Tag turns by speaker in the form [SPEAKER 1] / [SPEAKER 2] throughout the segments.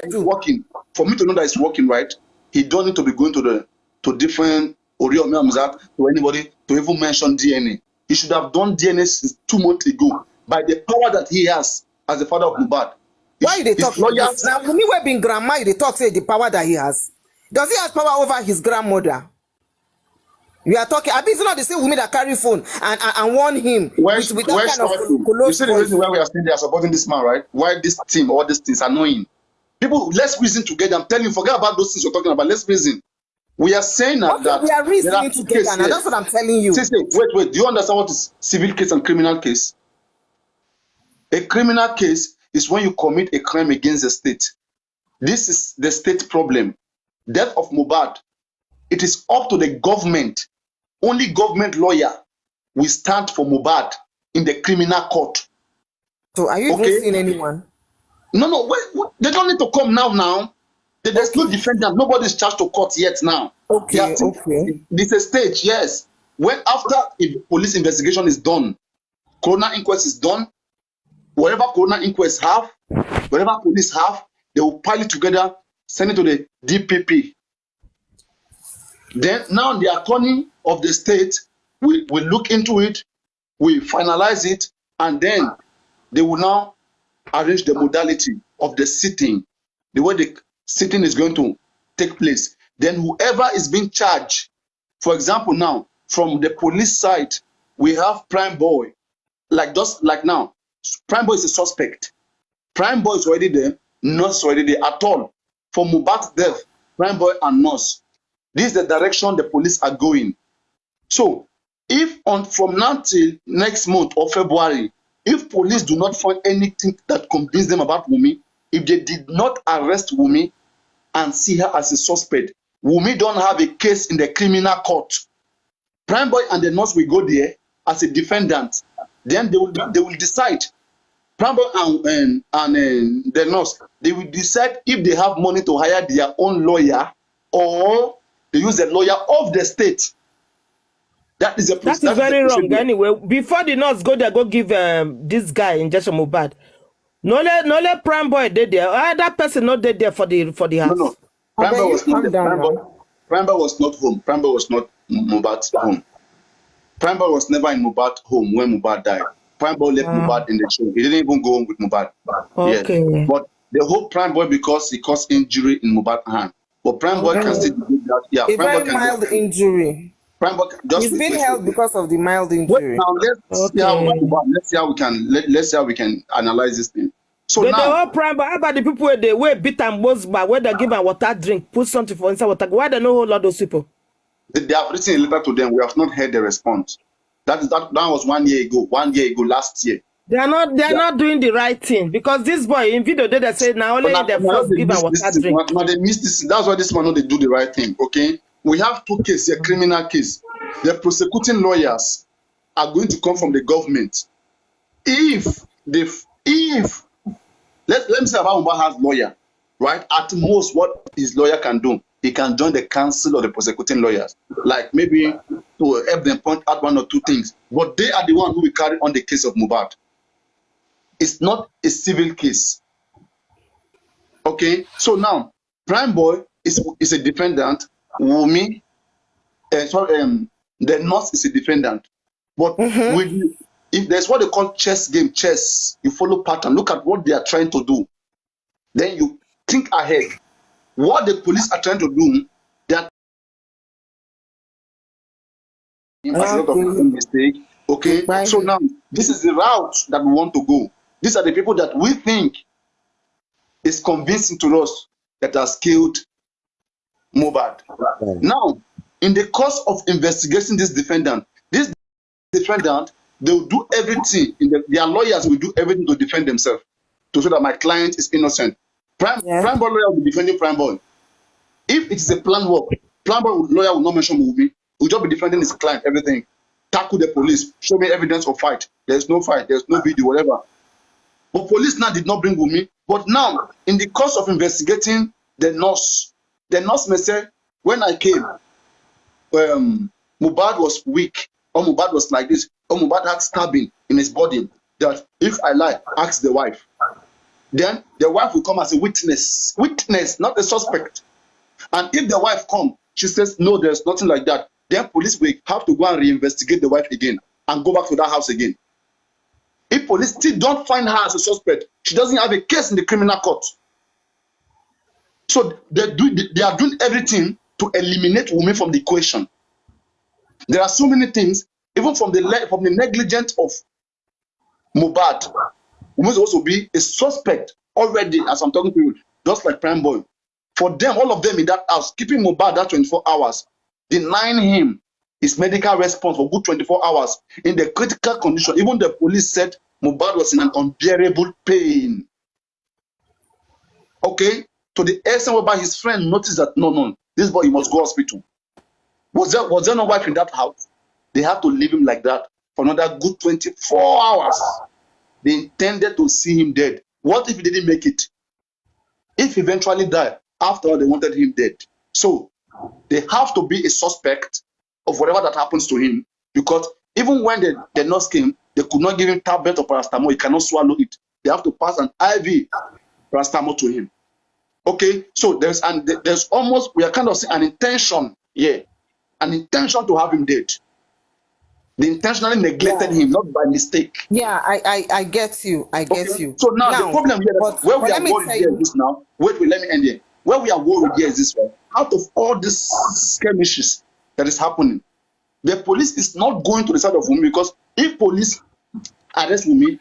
[SPEAKER 1] it's working. For me to know that it's working, right? He don't need to be going to different Oriol Mamzat to anybody to even mention DNA. He should have done DNA since 2 months ago by the power that he has as the father of Mohbad.
[SPEAKER 2] Why they talk like this? Now, when you were being grandma, they talk say the power that he has. Does he have power over his grandmother? We are talking. I mean, it's not the same women that carry phone and warn him with that kind of
[SPEAKER 1] you see the reason why we are saying they are supporting this man, right? Why this team, all these things are annoying. People, let's reason together. I'm telling you, forget about those things you're talking about. Let's reason. We are saying that
[SPEAKER 2] we are reasoning together, and that's what I'm telling you.
[SPEAKER 1] Wait. Do you understand what is civil case and criminal case? A criminal case is when you commit a crime against the state. This is the state problem. Death of Mohbad. It is up to the government. Only government lawyer will stand for Mohbad in the criminal court.
[SPEAKER 2] So are you even seeing anyone?
[SPEAKER 1] No. Wait, they don't need to come now. There's no defendant. Nobody's charged to court yet now.
[SPEAKER 2] Okay.
[SPEAKER 1] This is a stage, yes. When after a police investigation is done, coroner inquest is done, whatever coroner inquest have, whatever police have, they will pile it together, send it to the DPP. Then now the attorney of the state will look into it, will finalize it, and then they will now arrange the modality of the sitting, the way the sitting is going to take place. Then whoever is being charged, for example, now from the police side, we have primeboy, like now, primeboy is a suspect. Primeboy is already there, nurse is already there at all. For Mohbad's death, primeboy and nurse. This is the direction the police are going. So, if from now till next month or February, if police do not find anything that convinces them about Wummi, if they did not arrest Wummi and see her as a suspect, Wummi don't have a case in the criminal court. Primeboy and the nurse will go there as a defendant. Then they will decide. Primeboy and the nurse, they will decide if they have money to hire their own lawyer or they use the lawyer of the state. That is
[SPEAKER 3] very wrong. Anyway, before the nurse go there, go give this guy injection Mohbad. No let primeboy did there. That person not dead there for the house.
[SPEAKER 1] No. Primeboy was not home. Primeboy was not Mohbad's home. Primeboy was never in Mohbad's home when Mohbad died. Primeboy left Mohbad in the show. He didn't even go home with Mohbad.
[SPEAKER 3] Okay.
[SPEAKER 1] Yes. But the whole primeboy because he caused injury in Mohbad's hand. But primeboy can still do that. Yeah,
[SPEAKER 2] a very mild injury. He's been held because of the mild injury.
[SPEAKER 1] Now let's see how we can analyze this thing. So
[SPEAKER 3] but
[SPEAKER 1] now,
[SPEAKER 3] the whole primeboy, how about the people where they beat and most by where they give them water drink, put something for inside water? Why they know whole lot of those people?
[SPEAKER 1] They have written a letter to them. We have not heard the response. That was 1 year ago. 1 year ago, last year.
[SPEAKER 3] They are not doing the right thing because this boy in video they say now only the first give and water drink.
[SPEAKER 1] Now they miss this. That's why this man know they do the right thing. Okay, we have 2 cases, a criminal case. The prosecuting lawyers are going to come from the government. If let me say about Mohbad has lawyer, right? At most, what his lawyer can do, he can join the council of the prosecuting lawyers, like maybe to help them point out 1 or 2 things. But they are the one who will carry on the case of Mohbad. It's not a civil case. Okay, so now primeboy is a defendant. Wummi, the nurse is a defendant. But if there's what they call chess game, you follow pattern. Look at what they are trying to do. Then you think ahead. What the police are trying to do, that a lot of mistake. Okay, so now this is the route that we want to go. These are the people that we think is convincing to us that has killed Mohbad. Now, in the course of investigating this defendant, they will do everything. Their lawyers will do everything to defend themselves, to show that my client is innocent. Primeboy lawyer will be defending primeboy. If it is a planned work, primeboy lawyer will not mention Wummi. He will just be defending his client, everything. Tackle the police, show me evidence of fight. There's no fight, there's no video, whatever. But police now did not bring Wummi. But now, in the course of investigating the nurse may say, when I came, Mohbad was weak, or Mohbad was like this, or Mohbad had stabbing in his body. That if I lie, ask the wife. then the wife will come as a witness, not a suspect. And if the wife come, she says, no, there's nothing like that, then police will have to go and reinvestigate the wife again and go back to that house again. If police still don't find her as a suspect, she doesn't have a case in the criminal court. So they are doing everything to eliminate women from the equation. There are so many things, even from the negligence of Mohbad, who must also be a suspect already, as I'm talking to you, just like Primeboy. For them, all of them in that house, keeping Mohbad that 24 hours, denying him his medical response for good 24 hours in the critical condition. Even the police said Mohbad was in an unbearable pain. Okay? To the extent whereby his friend noticed that, no, this boy, he must go to hospital. Was there no wife in that house? They have to leave him like that for another good 24 hours. They intended to see him dead. What if he didn't make it? If he eventually died, after all, they wanted him dead. So they have to be a suspect of whatever that happens to him, because even when the nurse came, they could not give him tablet of paracetamol. He cannot swallow it. They have to pass an IV paracetamol to him. Okay, so there's almost, we are kind of seeing an intention here, an intention to have him dead. They intentionally neglected him, not by mistake.
[SPEAKER 2] Yeah, I get you. I get you.
[SPEAKER 1] So now the problem here, where we are worried here is this now. Wait, let me end here. Where we are worried here is this one. Out of all these skirmishes that is happening, the police is not going to the side of Wunmi, because if police arrest Wunmi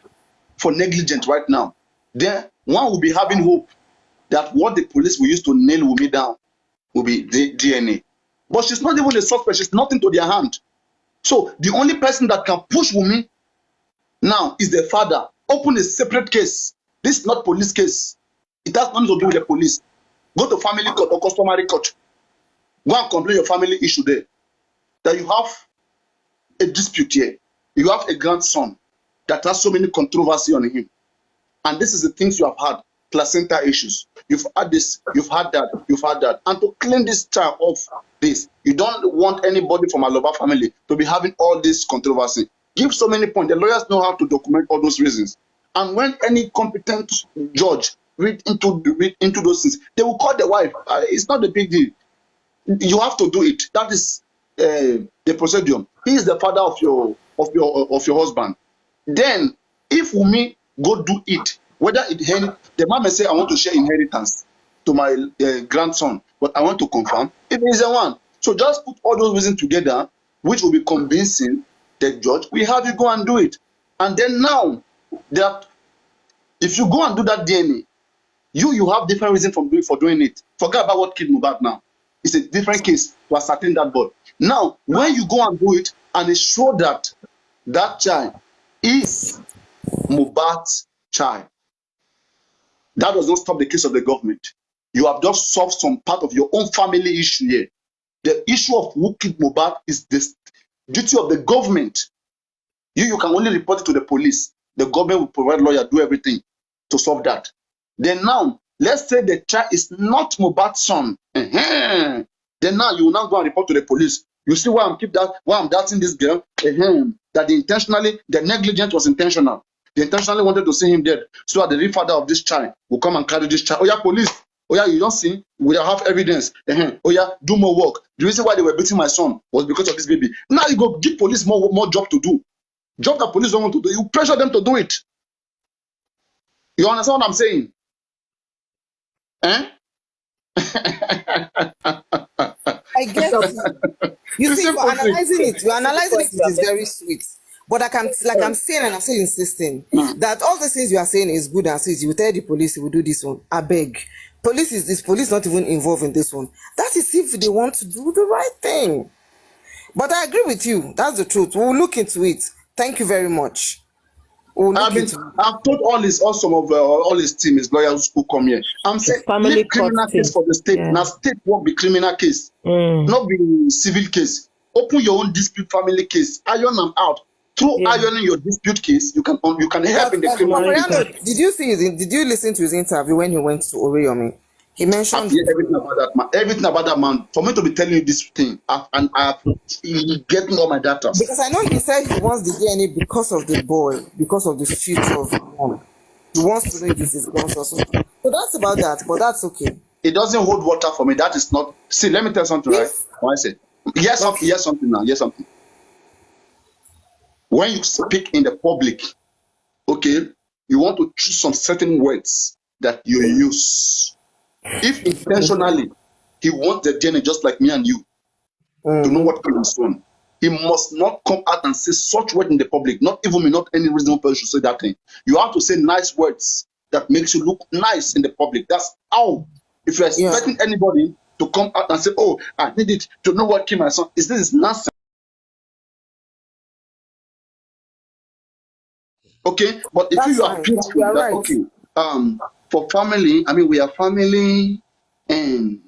[SPEAKER 1] for negligence right now, then one will be having hope that what the police will use to nail Wunmi down will be the DNA. But she's not even a suspect. She's nothing to their hand. So the only person that can push Wunmi now is the father. Open a separate case. This is not police case. It has nothing to do with the police. Go to family court or customary court. Go and complain your family issue there. That you have a dispute here. You have a grandson that has so many controversy on him. And this is the things you have had. Placenta issues. You've had this, you've had that, you've had that. And to clean this child off this, you don't want anybody from Aloba family to be having all this controversy. Give so many points. The lawyers know how to document all those reasons. And when any competent judge read into those things, they will call the wife. It's not a big deal. You have to do it. That is the procedure. He is the father of your husband. Then, if Wunmi go do it, whether the man may say, I want to share inheritance to my grandson, but I want to confirm if he is the one. So just put all those reasons together, which will be convincing the judge. We have you go and do it. And then now, that if you go and do that DNA, you have different reasons for doing it. Forget about what killed Mohbad now. It's a different case to ascertain that boy. Now, when you go and do it, and it's sure that that child is Mohbad's child, that does not stop the case of the government. You have just solved some part of your own family issue here. The issue of who killed Mohbad is the duty of the government. You can only report it to the police. The government will provide lawyer, do everything to solve that. Then now, let's say the child is not Mohbad's son. Then now you will now go and report to the police. You see why I'm doubting this girl? That the negligence was intentional. They intentionally wanted to see him dead, so that the real father of this child will come and carry this child. Oh yeah, police. Oh yeah, you don't see? We have evidence. Oh yeah, do more work. The reason why they were beating my son was because of this baby. Now you go give police more job to do. Job that police don't want to do. You pressure them to do it. You understand what I'm saying?
[SPEAKER 2] I get it. You see, you're analyzing it. You're analyzing it. It is very sweet. But I'm saying, and I'm still insisting that all the things you are saying is good and sweet. You will tell the police you will do this one. I beg. Police not even involved in this one. That is if they want to do the right thing. But I agree with you. That's the truth. We'll look into it. Thank you very much.
[SPEAKER 1] I've told all his team, his lawyers who come here. I'm saying leave criminal case for the state. Yeah. Now state won't be criminal case, not be civil case. Open your own dispute family case. Iron them out. Through ironing your dispute case, you can help in the criminal case.
[SPEAKER 2] Did you listen to his interview when he went to Oriyomi? He mentioned
[SPEAKER 1] everything about that man. Everything about that man. For me to be telling you this thing, and he's getting all my data.
[SPEAKER 2] Because I know he said he wants the DNA because of the boy, because of the future of the mom. He wants to know if this is sponsor. So that's about that, but that's okay.
[SPEAKER 1] It doesn't hold water for me. That is not. See, let me tell you something, right? What I say. Yes, something. Yes, something now. Yes, something. When you speak in the public, okay, you want to choose some certain words that you use. If intentionally he wants the DNA just like me and you to know what kind of son, he must not come out and say such word in the public. Not even me, not any reasonable person should say that thing. You have to say nice words that makes you look nice in the public. That's how. If you're expecting anybody to come out and say, "Oh, I need it to know what killed my son," this is nonsense. Okay, but if you are peaceful, that okay, for family, I mean, we are family, and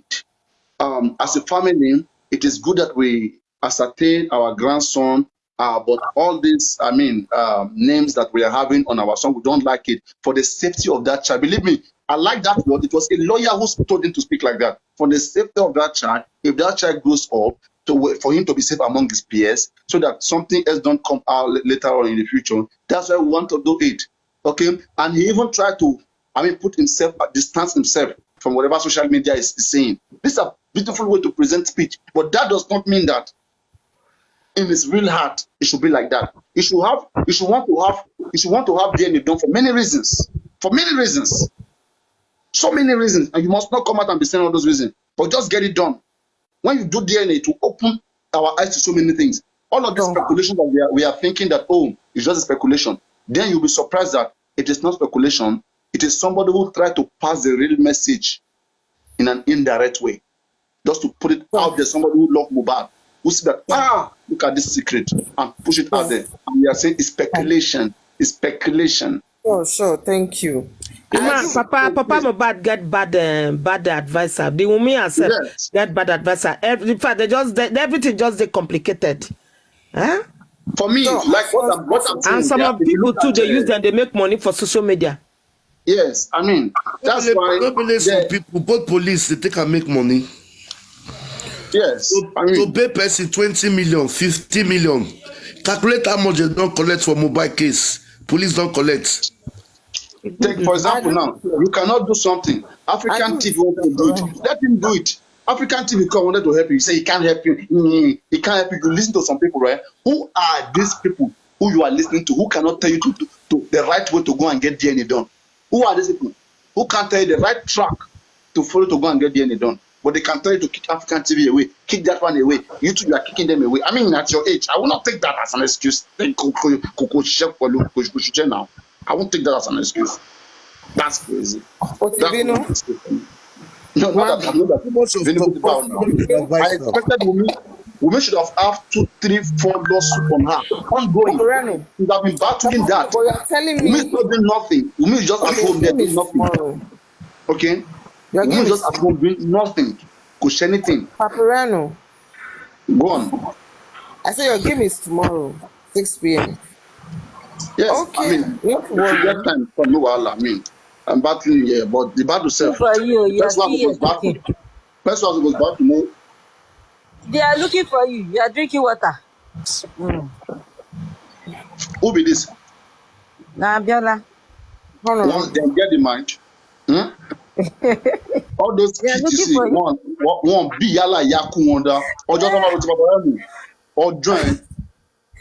[SPEAKER 1] as a family, it is good that we ascertain our grandson. But all these, I mean, names that we are having on our son, we don't like it for the safety of that child. Believe me, I like that word. It was a lawyer who told him to speak like that. For the safety of that child, if that child grows up, for him to be safe among his peers, so that something else don't come out later on in the future. That's why we want to do it. Okay, and he even tried to, I mean, put himself, distance himself from whatever social media is saying. This is a beautiful way to present speech, but that does not mean that in his real heart it should be like that. You should want to have DNA done for many reasons. For many reasons. So many reasons. And you must not come out and be saying all those reasons. But just get it done. When you do DNA, to open our eyes to so many things. All of this speculation that we are thinking that, oh, it's just a speculation. Then you'll be surprised that it is not speculation. It is somebody who tried to pass the real message in an indirect way. Just to put it out there. Somebody who loves mohbad, who see that, look at this secret, and push it out there. And we are saying it's speculation. It's speculation.
[SPEAKER 2] Oh, sure. Thank you.
[SPEAKER 3] Papa mohbad get bad advisor. The wummi herself get bad advisor. In fact, everything just complicated. Huh?
[SPEAKER 1] For me, like what I'm saying,
[SPEAKER 3] and some of people too, they use them, they make money for social media.
[SPEAKER 1] Yes, I mean, that's why
[SPEAKER 4] some people, both police, they take and make money.
[SPEAKER 1] Yes,
[SPEAKER 4] to pay person 20 million, 50 million. Calculate how much they don't collect for mobile case. Police don't collect.
[SPEAKER 1] Take, for example, now, you cannot do something. African TV wanted to do it. Let him do it. African TV wanted to help you. You say he can't help you. He can't help you. You listen to some people, right? Who are these people who you are listening to? Who cannot tell you to the right way to go and get DNA done? Who are these people? Who can't tell you the right track to follow to go and get DNA done? But they can tell you to kick African TV away, kick that one away. You two, you are kicking them away. I mean, at your age, I will not take that as an excuse. Now, I won't take that as an excuse. That's crazy. That's no, not that. I expected Wummi should have 2, 3, 4 lawsuits on her. Ongoing. She would have been battling that.
[SPEAKER 2] But you're telling me.
[SPEAKER 1] Wummi is not doing nothing. Wummi is just at home there doing nothing. Okay? Wummi is just at home doing nothing. Could say anything.
[SPEAKER 2] Paparano.
[SPEAKER 1] Go on.
[SPEAKER 2] I said your game is tomorrow, 6 p.m.
[SPEAKER 1] Yes,
[SPEAKER 2] okay.
[SPEAKER 1] I mean, we get time for no while. I mean, I'm battling here, but the battle self.
[SPEAKER 5] For you,
[SPEAKER 1] First one was battle. First one was battle. No.
[SPEAKER 5] They are looking for you. You are drinking water.
[SPEAKER 1] Who be this?
[SPEAKER 5] Nah, Biola.
[SPEAKER 1] One, then get the mind. All those kids you see, one be yala yaku wonder, or just about to or join.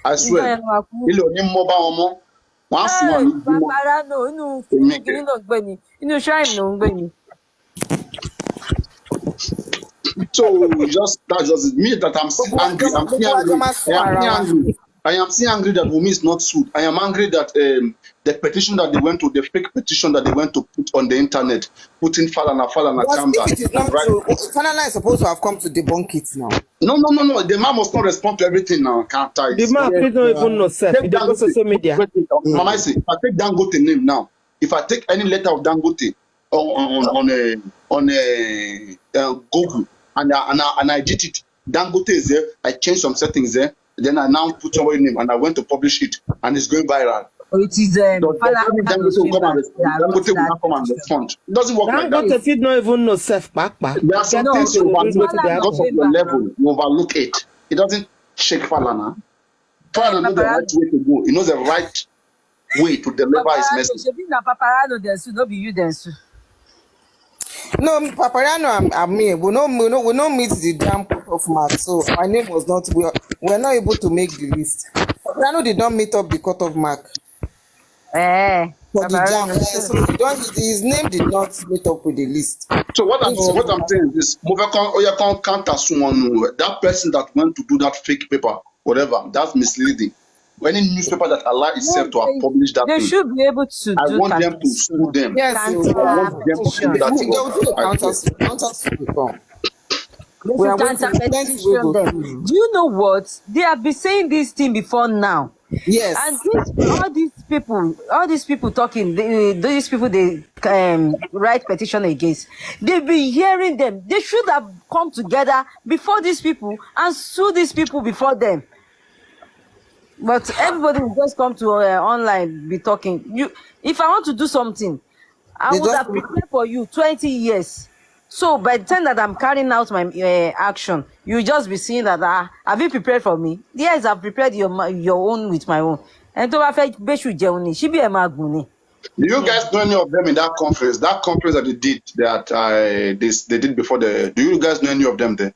[SPEAKER 1] I swear. Ilé òní mọ́ bá wọn mọ́. Wọ́n á sùn wọn ní ìgbìmọ̀.
[SPEAKER 5] Bàbá no, inú kìíní ló ń gbé ni. Inú shrine ló ń gbé ni.
[SPEAKER 1] So that's just me that I'm still angry. I'm still angry. I am still angry that Wummi is not sued. I am angry that the petition that they went to, the fake petition that they went to put on the internet, putting Falana comes
[SPEAKER 2] out. If it is not true, Falana is supposed to have come to debunk it now.
[SPEAKER 1] No. The man must not respond to everything now. Can't I?
[SPEAKER 3] The man don't even know self. He does social media.
[SPEAKER 1] Mama, I say, if I take Dangote name now, if I take any letter of Dangote on Google and I did it, Dangote is there. I changed some settings there. Then I now put somebody's name and I went to publish it and it's going viral.
[SPEAKER 5] It is
[SPEAKER 1] Dangote will come and respond. It doesn't work like that.
[SPEAKER 3] Dangote don't even know self back.
[SPEAKER 1] There are some things you overlook because of your level. You overlook it. It doesn't shake Falana. Falana knows the right way to go. He knows the right way to deliver his message.
[SPEAKER 5] Paparano densu, no be you densu.
[SPEAKER 2] No, Paparano, I mean, we no meet the damn cut-off mark, so my name was not. We're not able to make the list. Paparano did not meet up the cut-off mark for the jam. So his name did not meet up with the list.
[SPEAKER 1] So what I'm saying is, that person that went to do that fake paper, whatever, that's misleading. Any newspaper that allow itself to have published that
[SPEAKER 5] they
[SPEAKER 1] thing,
[SPEAKER 5] should be able to
[SPEAKER 1] I
[SPEAKER 5] do
[SPEAKER 1] want them to sue them.
[SPEAKER 2] Yes,
[SPEAKER 1] I want them to do that thing.
[SPEAKER 2] they'll do the counter.
[SPEAKER 5] We are waiting. Do you know what? They have been saying this thing before now.
[SPEAKER 2] Yes.
[SPEAKER 5] And all these people talking, these people they write petition against. They've been hearing them. They should have come together before these people and sue these people before them. But everybody will just come to online be talking. If I want to do something, I would have prepared for you 20 years. So by the time that I'm carrying out my action, you just be seeing that have you prepared for me? Yes, I've prepared your own with my own. And to she be a maguni.
[SPEAKER 1] Do you guys know any of them in that conference? That conference that they did they did before do you guys know any of them there?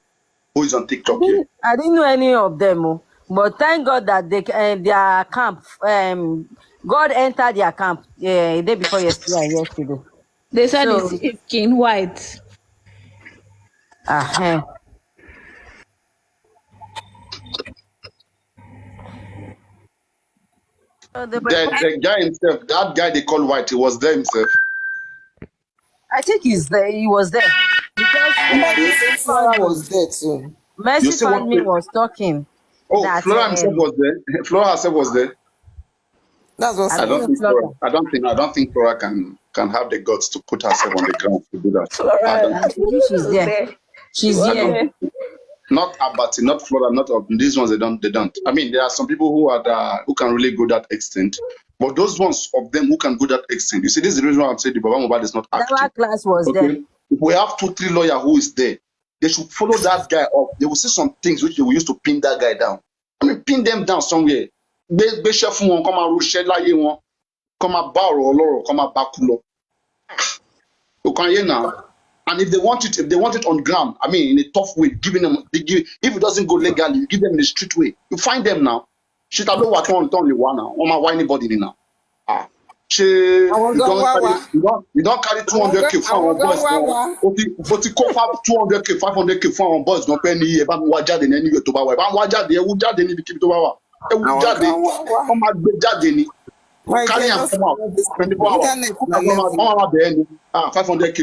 [SPEAKER 1] Who is on TikTok here?
[SPEAKER 5] I didn't know any of them, but thank God that their camp, God entered their camp the day before yesterday and yesterday.
[SPEAKER 6] They said it's skin white.
[SPEAKER 1] The guy himself, that guy they call White, he was there himself.
[SPEAKER 5] I think he's there. He was there because
[SPEAKER 2] Flora was there too.
[SPEAKER 5] Mercy Family was talking.
[SPEAKER 1] Oh, Flora himself was there. Flora herself was there.
[SPEAKER 2] That's what
[SPEAKER 1] I don't think Flora can have the guts to put herself on the ground to do that.
[SPEAKER 6] Flora,
[SPEAKER 5] she's there. She's here.
[SPEAKER 1] Not Abati, not Flora, not these ones. They don't. I mean, there are some people who can really go that extent, but those ones of them who can go that extent. You see, this is the reason why I'm saying the Baba mohbad is not active.
[SPEAKER 5] That class was there.
[SPEAKER 1] If we have 2-3 lawyers who is there, they should follow that guy up. They will see some things which they will use to pin that guy down. I mean, pin them down somewhere. Be chef one, come and roche like one, come and borrow or come and bakulo. You can hear now. And if they want it on ground, I mean, in a tough way, giving them, if it doesn't go legally, you give them in the street way. You find them now. Shit, I don't want to only one now. On my why anybody now. You don't carry 200k for our boys. But you cover 200k, 500k for our boys. Don't pay any year. But what jade in any way to buy. But what jade? You jade any keep to buy. You jade. Come on, jade. Carry and come out. 24 hours. 500k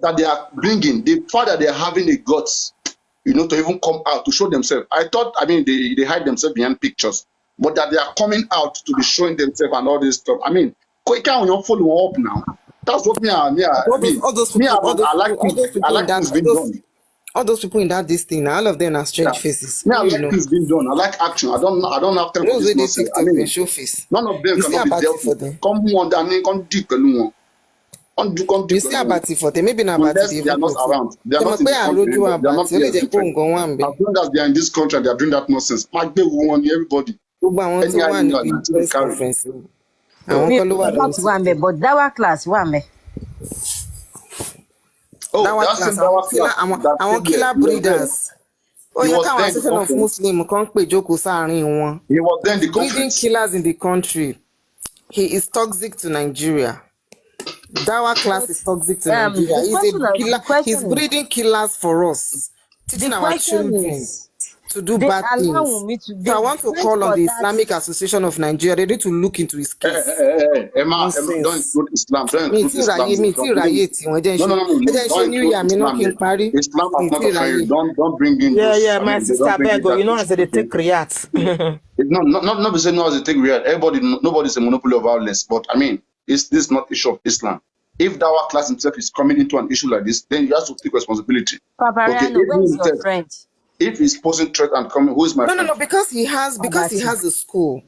[SPEAKER 1] that they are bringing. The fact that they are having the guts, to even come out to show themselves. I thought, they hide themselves behind pictures, but that they are coming out to be showing themselves and all this stuff. I mean, you follow up now. That's what I like things being done.
[SPEAKER 2] All those people in that thing, all of them are strange faces.
[SPEAKER 1] I like things being done. I like action. I don't have time for this nonsense.
[SPEAKER 2] Show face.
[SPEAKER 1] None of them cannot be dealt with. Come on, come deep.
[SPEAKER 2] You see Abati for them. Maybe not Abati.
[SPEAKER 1] They are not around. They are not in the country. As long as they are in this country, they are doing that nonsense. Everybody.
[SPEAKER 5] But that class,
[SPEAKER 2] I want killer breeders. He was then
[SPEAKER 1] the
[SPEAKER 2] breeding killers in the country. He is toxic to Nigeria. Dawa class is toxic to Nigeria. He's a killer. He's breeding killers for us, teaching our children to do bad things. So I want to call on the Islamic Association of Nigeria. They need to look into his case.
[SPEAKER 1] Emma, don't include Islam. Don't include Islam. Islam has not afraid. Don't bring in.
[SPEAKER 3] Yeah, my sister Bego. You know as they take riyadh.
[SPEAKER 1] Not be saying no as they take riyadh. Nobody's a monopoly of violence. But I mean, this is not issue of Islam. If Dawa class himself is coming into an issue like this, then you have to take responsibility.
[SPEAKER 5] Papariano, where's your friend?
[SPEAKER 1] If he's posing threat and coming, who is my friend?
[SPEAKER 2] No, because he has a school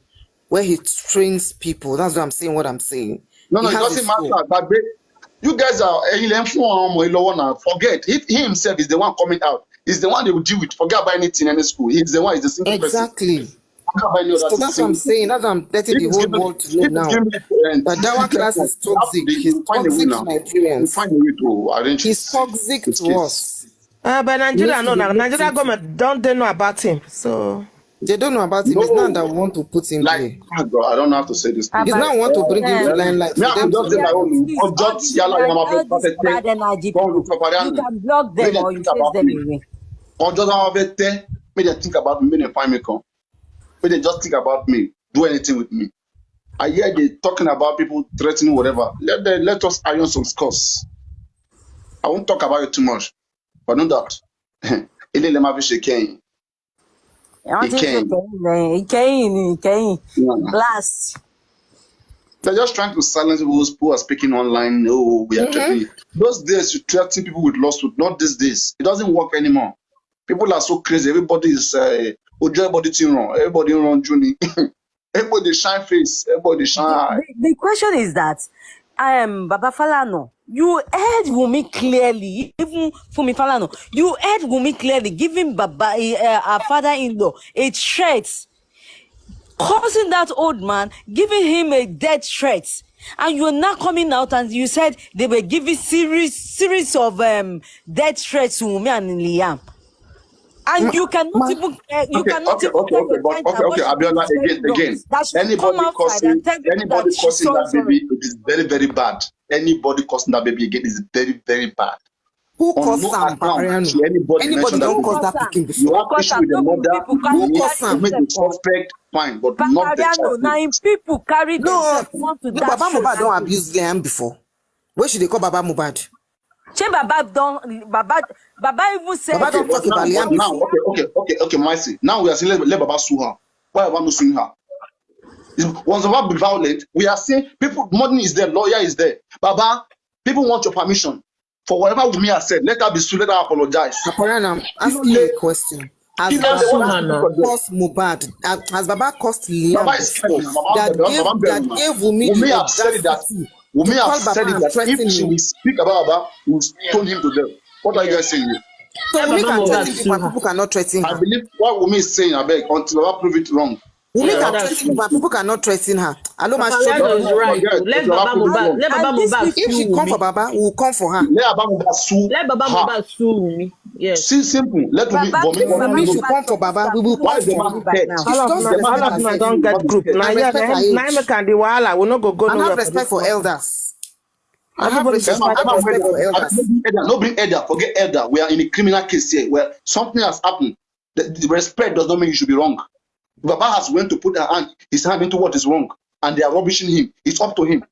[SPEAKER 2] where he trains people. That's what I'm saying.
[SPEAKER 1] No, it doesn't matter. You guys are forget. If he himself is the one coming out, He's the one they will deal with. Forget about anything in any school. He's the one. He's the single person.
[SPEAKER 2] Exactly.
[SPEAKER 1] Forget about any other
[SPEAKER 2] So that's what I'm saying. That's what I'm letting
[SPEAKER 1] If
[SPEAKER 2] the
[SPEAKER 1] it's
[SPEAKER 2] whole
[SPEAKER 1] given,
[SPEAKER 2] world to know
[SPEAKER 1] if it's
[SPEAKER 2] now.
[SPEAKER 1] given
[SPEAKER 2] That Dawa class is toxic. He's
[SPEAKER 1] find a way
[SPEAKER 2] toxic
[SPEAKER 1] now.
[SPEAKER 2] to
[SPEAKER 1] We'll
[SPEAKER 2] Nigerians.
[SPEAKER 1] find a way to arrange
[SPEAKER 2] He's
[SPEAKER 1] his
[SPEAKER 2] toxic
[SPEAKER 1] case.
[SPEAKER 2] to us.
[SPEAKER 3] But
[SPEAKER 2] He
[SPEAKER 3] Nigeria
[SPEAKER 2] needs
[SPEAKER 3] no,
[SPEAKER 2] to be
[SPEAKER 3] now
[SPEAKER 2] looked
[SPEAKER 3] Nigeria
[SPEAKER 2] into.
[SPEAKER 3] government don't they know about him? So
[SPEAKER 2] They don't know about him. It's not that we
[SPEAKER 1] No,
[SPEAKER 2] want to put him
[SPEAKER 1] like
[SPEAKER 2] there.
[SPEAKER 1] God, I don't know how to say this.
[SPEAKER 2] It's
[SPEAKER 5] About
[SPEAKER 2] not want to bring him to limelight
[SPEAKER 1] Me,
[SPEAKER 2] for
[SPEAKER 1] I
[SPEAKER 2] them
[SPEAKER 1] could
[SPEAKER 2] to
[SPEAKER 1] just say
[SPEAKER 2] know
[SPEAKER 1] my
[SPEAKER 2] about
[SPEAKER 1] own.
[SPEAKER 2] him.
[SPEAKER 5] please,
[SPEAKER 1] Or just yalla your
[SPEAKER 5] all
[SPEAKER 1] mouth
[SPEAKER 5] these bad energy
[SPEAKER 1] go
[SPEAKER 5] people,
[SPEAKER 1] to Faparian.
[SPEAKER 5] you can block
[SPEAKER 1] Make
[SPEAKER 5] them
[SPEAKER 1] them
[SPEAKER 5] or you
[SPEAKER 1] think
[SPEAKER 5] chase
[SPEAKER 1] about
[SPEAKER 5] them
[SPEAKER 1] me.
[SPEAKER 5] away.
[SPEAKER 1] Or just have it make them think about me, make them find me come. Make them just think about me, do anything with me. I hear they talking about people threatening whatever. Let us iron some scores. I won't talk about it too much, but know that. Ele le ma fi ṣe kẹ́yìn.
[SPEAKER 5] Àwọn tí ń ṣe
[SPEAKER 1] Ìkẹyìn.
[SPEAKER 5] ìkẹyìn.
[SPEAKER 1] Yeah.
[SPEAKER 5] Last.
[SPEAKER 1] They're just trying to silence people who are speaking online. Oh, we are threatening. Those days you threaten people with lawsuit, not these days. It doesn't work anymore. People are so crazy. Everybody is everybody thing wrong. Everybody wrong Juni. Everybody shine face. Everybody shine eye.
[SPEAKER 5] The question is that Baba Falano, you heard Wumi clearly, even Fumi Falano, you heard Wumi clearly giving Baba our father-in-law a threat, causing that old man, giving him a death threat. And you're now coming out and you said they were giving series of death threats to Wumi and Liam. And you cannot even you cannot even tell your
[SPEAKER 1] But
[SPEAKER 5] client that what she did
[SPEAKER 1] Abiola,
[SPEAKER 5] is very wrong.
[SPEAKER 1] again.
[SPEAKER 5] That she should come outside and tell people that she's
[SPEAKER 1] Causing that
[SPEAKER 5] sorry.
[SPEAKER 1] baby, it is very, very bad. Anybody causing that baby again is very, very bad.
[SPEAKER 2] Who
[SPEAKER 1] On
[SPEAKER 2] caused
[SPEAKER 1] no
[SPEAKER 2] Sam
[SPEAKER 1] account
[SPEAKER 2] Papariano?
[SPEAKER 1] should anybody mention that
[SPEAKER 2] Don't
[SPEAKER 1] baby.
[SPEAKER 2] cause that picking
[SPEAKER 1] You
[SPEAKER 2] before.
[SPEAKER 1] have issue with the mother,
[SPEAKER 2] Who caused Sam?
[SPEAKER 1] you make the suspect, fine, but not the
[SPEAKER 5] Papariano,
[SPEAKER 1] child.
[SPEAKER 5] now in people carry
[SPEAKER 2] No,
[SPEAKER 5] themselves want to
[SPEAKER 2] no,
[SPEAKER 5] dash
[SPEAKER 2] Baba
[SPEAKER 5] straight
[SPEAKER 2] Mohbad don't
[SPEAKER 5] at you.
[SPEAKER 2] abuse Liam before. Where should they call Baba Mohbad?
[SPEAKER 5] Che Baba even said
[SPEAKER 2] Baba don't talk about Liam
[SPEAKER 1] Now,
[SPEAKER 2] before.
[SPEAKER 1] okay, Maisi. Now we are saying let Baba sue her. Why have I not suing her? Was Baba be violent? We are saying people, money is there, lawyer is there. Baba, people want your permission. For whatever Wunmi has said, let her be sued, let her apologize.
[SPEAKER 2] Papariano, I'm asking you a question. Has Baba caused Mohbad? Has Baba caused Liam
[SPEAKER 1] Baba is
[SPEAKER 2] before?
[SPEAKER 1] scared.
[SPEAKER 2] That gave Wumi
[SPEAKER 1] Wunmi
[SPEAKER 2] the
[SPEAKER 1] have said it that
[SPEAKER 2] audacity
[SPEAKER 1] Wunmi
[SPEAKER 2] to
[SPEAKER 1] have
[SPEAKER 2] call
[SPEAKER 1] said
[SPEAKER 2] Baba
[SPEAKER 1] it
[SPEAKER 2] and
[SPEAKER 1] that
[SPEAKER 2] threaten
[SPEAKER 1] if she
[SPEAKER 2] him.
[SPEAKER 1] will speak about Baba, we will stone him to death. What are you guys saying here?
[SPEAKER 2] So Wumi can threaten people and people cannot threaten
[SPEAKER 1] I
[SPEAKER 2] her.
[SPEAKER 1] believe what Wunmi is saying, I beg, until Baba prove it wrong.
[SPEAKER 2] Wumi
[SPEAKER 7] Yeah,
[SPEAKER 2] can
[SPEAKER 7] that's
[SPEAKER 2] threaten people and people cannot threaten her. Hello, my
[SPEAKER 7] Papariano is
[SPEAKER 2] children.
[SPEAKER 7] right.
[SPEAKER 1] Forget,
[SPEAKER 7] Let
[SPEAKER 1] until
[SPEAKER 7] Baba
[SPEAKER 1] prove it
[SPEAKER 7] Mohbad,
[SPEAKER 1] wrong.
[SPEAKER 7] let Baba
[SPEAKER 5] and these
[SPEAKER 7] Mohbad
[SPEAKER 2] If
[SPEAKER 7] sue
[SPEAKER 2] she come for
[SPEAKER 7] Wumi.
[SPEAKER 2] Baba, we will come for her.
[SPEAKER 1] Let Baba Mohbad sue
[SPEAKER 7] Let Baba
[SPEAKER 1] her.
[SPEAKER 7] Mohbad sue Wumi. Yes.
[SPEAKER 1] See, simple. Let Wunmi,
[SPEAKER 5] Baba
[SPEAKER 2] If
[SPEAKER 5] Baba
[SPEAKER 2] Wumi should
[SPEAKER 5] Mohbad
[SPEAKER 2] come for Baba, we will
[SPEAKER 5] people
[SPEAKER 1] why
[SPEAKER 2] come
[SPEAKER 1] is the
[SPEAKER 2] for
[SPEAKER 1] man
[SPEAKER 2] her.
[SPEAKER 5] right
[SPEAKER 1] scared?
[SPEAKER 5] now.
[SPEAKER 2] She should just
[SPEAKER 1] The man
[SPEAKER 2] respect
[SPEAKER 3] all of them
[SPEAKER 2] herself
[SPEAKER 3] don't get
[SPEAKER 1] not be
[SPEAKER 3] group.
[SPEAKER 1] scared.
[SPEAKER 3] Now
[SPEAKER 2] and
[SPEAKER 3] yeah,
[SPEAKER 2] respect her
[SPEAKER 3] now
[SPEAKER 2] age.
[SPEAKER 3] make and the wahala. We no go
[SPEAKER 2] And have
[SPEAKER 3] nowhere for
[SPEAKER 2] respect
[SPEAKER 3] this
[SPEAKER 2] for
[SPEAKER 3] matter.
[SPEAKER 2] elders. And have
[SPEAKER 3] Everybody
[SPEAKER 2] respect
[SPEAKER 3] respect
[SPEAKER 1] Emma,
[SPEAKER 2] for elders.
[SPEAKER 1] no bring elder, forget elder. We are in a criminal case here where something has happened. The respect does not mean you should be wrong. Baba has went to put his hand into what is wrong, and they are rubbishing him. It's up to him.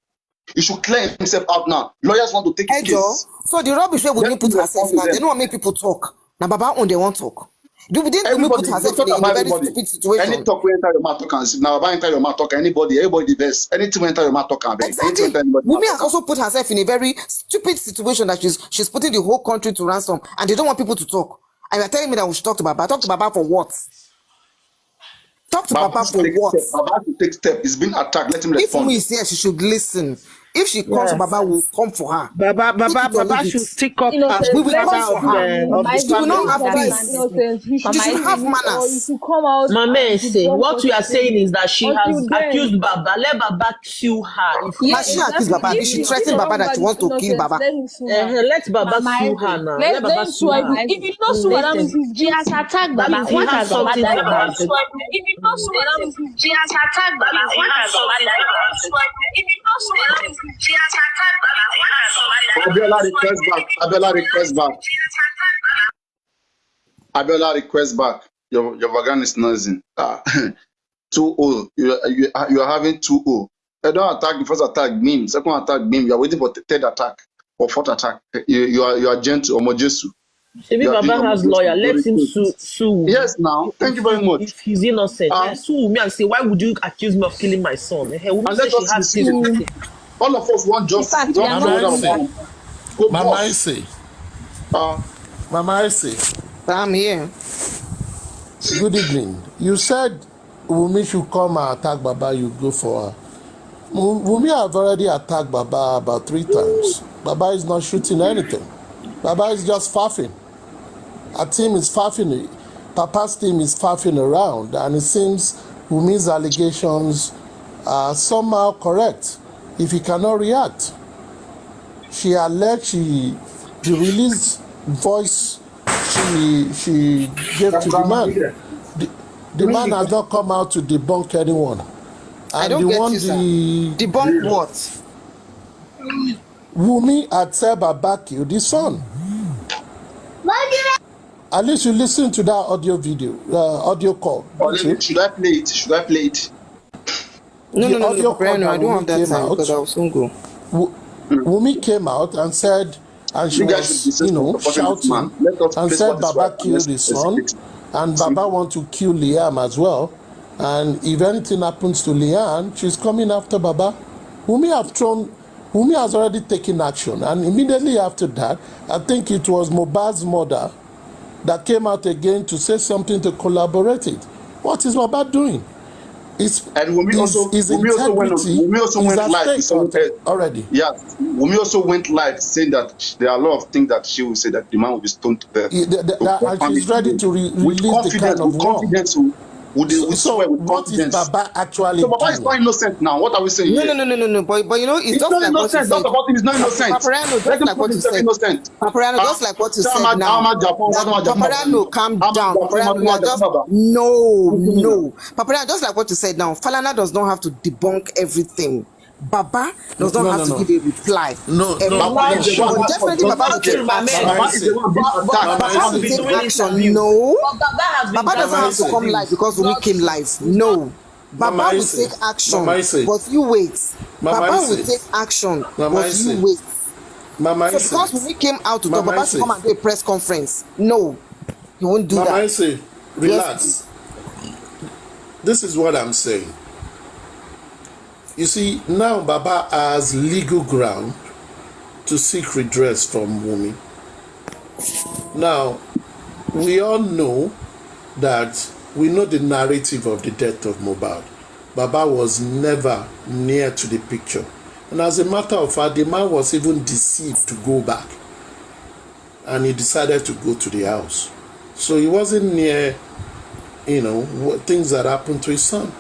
[SPEAKER 1] He should clear himself out now. Lawyers want to take his
[SPEAKER 2] Ejo,
[SPEAKER 1] case.
[SPEAKER 2] so the rubbish wey
[SPEAKER 1] Let
[SPEAKER 2] Wunmi put
[SPEAKER 1] him
[SPEAKER 2] herself
[SPEAKER 1] respond
[SPEAKER 2] in,
[SPEAKER 1] to
[SPEAKER 2] they
[SPEAKER 1] them.
[SPEAKER 2] don't want make people talk. Now Baba own they won't talk. Didn't Wunmi put
[SPEAKER 1] Everybody,
[SPEAKER 2] herself
[SPEAKER 1] talk
[SPEAKER 2] in
[SPEAKER 1] about
[SPEAKER 2] a very
[SPEAKER 1] everybody.
[SPEAKER 2] stupid
[SPEAKER 1] Any
[SPEAKER 2] situation?
[SPEAKER 1] talk we enter your mouth talk and sit. Now Baba enter your mouth talk. Anybody the best. Anything we enter your mouth talk and beg. Anything we enter
[SPEAKER 2] Exactly.
[SPEAKER 1] anybody mouth
[SPEAKER 2] Wunmi has
[SPEAKER 1] talk.
[SPEAKER 2] also put herself in a very stupid situation that she's putting the whole country to ransom, and they don't want people to talk. And you're telling me that we should talk to Baba. Talk to Baba for what? Talk to Baba for what?
[SPEAKER 1] Baba has to take step. He's been attacked. Let him
[SPEAKER 2] If
[SPEAKER 1] respond.
[SPEAKER 2] Wunmi is here, she should listen. If she comes for
[SPEAKER 3] Yes.
[SPEAKER 2] Baba, we'll come for her. Take it or
[SPEAKER 3] Baba
[SPEAKER 2] leave
[SPEAKER 3] should
[SPEAKER 2] it.
[SPEAKER 3] stick up as
[SPEAKER 2] We
[SPEAKER 3] the
[SPEAKER 2] will
[SPEAKER 6] Let's
[SPEAKER 2] come
[SPEAKER 3] father
[SPEAKER 2] for
[SPEAKER 3] of
[SPEAKER 2] her.
[SPEAKER 3] the
[SPEAKER 2] She will
[SPEAKER 3] family.
[SPEAKER 2] not have
[SPEAKER 6] Baba is
[SPEAKER 2] peace.
[SPEAKER 6] innocent. He
[SPEAKER 2] She should have
[SPEAKER 6] or you
[SPEAKER 2] manners.
[SPEAKER 6] should come out.
[SPEAKER 7] Mama
[SPEAKER 6] and
[SPEAKER 7] say,
[SPEAKER 6] withdraw
[SPEAKER 7] what
[SPEAKER 6] what
[SPEAKER 7] we are
[SPEAKER 6] you're
[SPEAKER 7] saying
[SPEAKER 6] saying.
[SPEAKER 7] is that she has
[SPEAKER 6] Until then,
[SPEAKER 7] accused Baba. Let Baba sue her.
[SPEAKER 6] yeah,
[SPEAKER 2] Has she accused
[SPEAKER 6] exactly.
[SPEAKER 2] Baba? Did she threaten Baba that she wants to kill Baba?
[SPEAKER 6] Let him sue her.
[SPEAKER 7] Let Baba sue her now. Let
[SPEAKER 6] Let
[SPEAKER 7] Baba
[SPEAKER 6] him
[SPEAKER 7] sue
[SPEAKER 6] sue her.
[SPEAKER 7] her.
[SPEAKER 6] If you don't sue her, that means
[SPEAKER 8] Listen,
[SPEAKER 6] he's
[SPEAKER 8] she has
[SPEAKER 6] guilty.
[SPEAKER 8] attacked
[SPEAKER 7] That
[SPEAKER 8] Baba.
[SPEAKER 7] means he
[SPEAKER 8] What
[SPEAKER 7] has
[SPEAKER 8] has Baba
[SPEAKER 7] something
[SPEAKER 8] done
[SPEAKER 7] to
[SPEAKER 8] about
[SPEAKER 7] answer.
[SPEAKER 8] it?
[SPEAKER 6] If you don't sue her, that means he's
[SPEAKER 8] She
[SPEAKER 6] guilty.
[SPEAKER 8] has attacked Baba. What has Baba done about it?
[SPEAKER 6] If you don't sue her, that means he's
[SPEAKER 8] She has attacked Baba. What has Baba done
[SPEAKER 1] Abiola
[SPEAKER 8] about it?
[SPEAKER 1] request back. Abiola request back.
[SPEAKER 8] She has attacked Baba.
[SPEAKER 1] Abiola request back. Your vagan is noisy. 2-0. You are having 2-0. They don't attack the first attack, beam. Second attack, beam. You are waiting for the third attack or fourth attack. You are gentle, Omojesu.
[SPEAKER 7] Maybe
[SPEAKER 1] You are doing
[SPEAKER 7] Baba has
[SPEAKER 1] Omojesu.
[SPEAKER 7] lawyer. Let
[SPEAKER 1] Very
[SPEAKER 7] him
[SPEAKER 1] good.
[SPEAKER 7] sue Wumi.
[SPEAKER 1] Yes, now. Thank you very much.
[SPEAKER 7] If he's innocent,
[SPEAKER 1] Um,
[SPEAKER 7] sue Wumi and say, why would you accuse me of killing my son? Wumi
[SPEAKER 1] and
[SPEAKER 7] say
[SPEAKER 1] let
[SPEAKER 7] she
[SPEAKER 1] us
[SPEAKER 7] has
[SPEAKER 1] see.
[SPEAKER 7] things to say.
[SPEAKER 1] All of us want
[SPEAKER 5] In
[SPEAKER 1] justice.
[SPEAKER 5] fact,
[SPEAKER 1] We
[SPEAKER 5] they
[SPEAKER 1] don't
[SPEAKER 5] are
[SPEAKER 1] know
[SPEAKER 5] not
[SPEAKER 1] whether
[SPEAKER 5] doing
[SPEAKER 1] we
[SPEAKER 5] that.
[SPEAKER 1] go
[SPEAKER 9] Mama
[SPEAKER 1] boss.
[SPEAKER 9] Ise,
[SPEAKER 1] Uh,
[SPEAKER 9] Mama Ise,
[SPEAKER 2] I'm here.
[SPEAKER 9] good evening. You said Wumi should come and attack Baba, you go for her. Wumi have already attacked Baba about 3 times. Baba is not shooting anything. Baba is just faffing. a team is faffing, Papa's team is faffing around, and it seems Wumi's allegations are somehow correct if he cannot react. She alleged the released voice she gave to the man. The man has not come out to debunk anyone. And
[SPEAKER 2] I don't get you, sir. Debunk what?
[SPEAKER 9] Wumi had said Baba killed his son. At least you listen to that audio call.
[SPEAKER 1] Should I play it? Should I play it?
[SPEAKER 2] No, I don't have that time because I will soon go.
[SPEAKER 9] Wumi came out and said, and she was, shouting and said Baba killed his son, and Baba want to kill Liam as well. And if anything happens to Liam, she's coming after Baba. Wumi has already taken action, and immediately after that, I think it was Mohbad's mother that came out again to say something to collaborate it. What is Mohbad doing?
[SPEAKER 1] Wumi also went live
[SPEAKER 9] already.
[SPEAKER 1] Yeah, Wumi also went live saying that there are a lot of things that she will say that the man will be stoned to death.
[SPEAKER 9] And she's ready to release the kind of
[SPEAKER 1] confidence.
[SPEAKER 9] So what is Baba actually
[SPEAKER 1] doing? So Baba is not innocent now. What are we saying?
[SPEAKER 2] No. But you know, it's just
[SPEAKER 1] not
[SPEAKER 2] like
[SPEAKER 1] innocent. Talk about him. He's not innocent.
[SPEAKER 2] Paparano, just like what you said. Paparano, just like what you said now. Paparano, calm down. Paparano, no. Paparano, just like what you said now. Falana does not have to debunk everything. Baba does not have to give a reply.
[SPEAKER 9] No.
[SPEAKER 2] Definitely Baba will take action. Baba will take action. No. Baba doesn't have to come live because we came live. No. Baba will take action. But you wait. Baba will take action. But you wait. So because when we came out to talk, Baba should come and do a press conference. No. He won't do that.
[SPEAKER 9] Relax. This is what I'm saying. You see, now Baba has legal ground to seek redress from Wumi. Now, we all know that we know the narrative of the death of Mohbad. Baba was never near to the picture. And as a matter of fact, the man was even deceived to go back. And he decided to go to the house. So he wasn't near, things that happened to his son.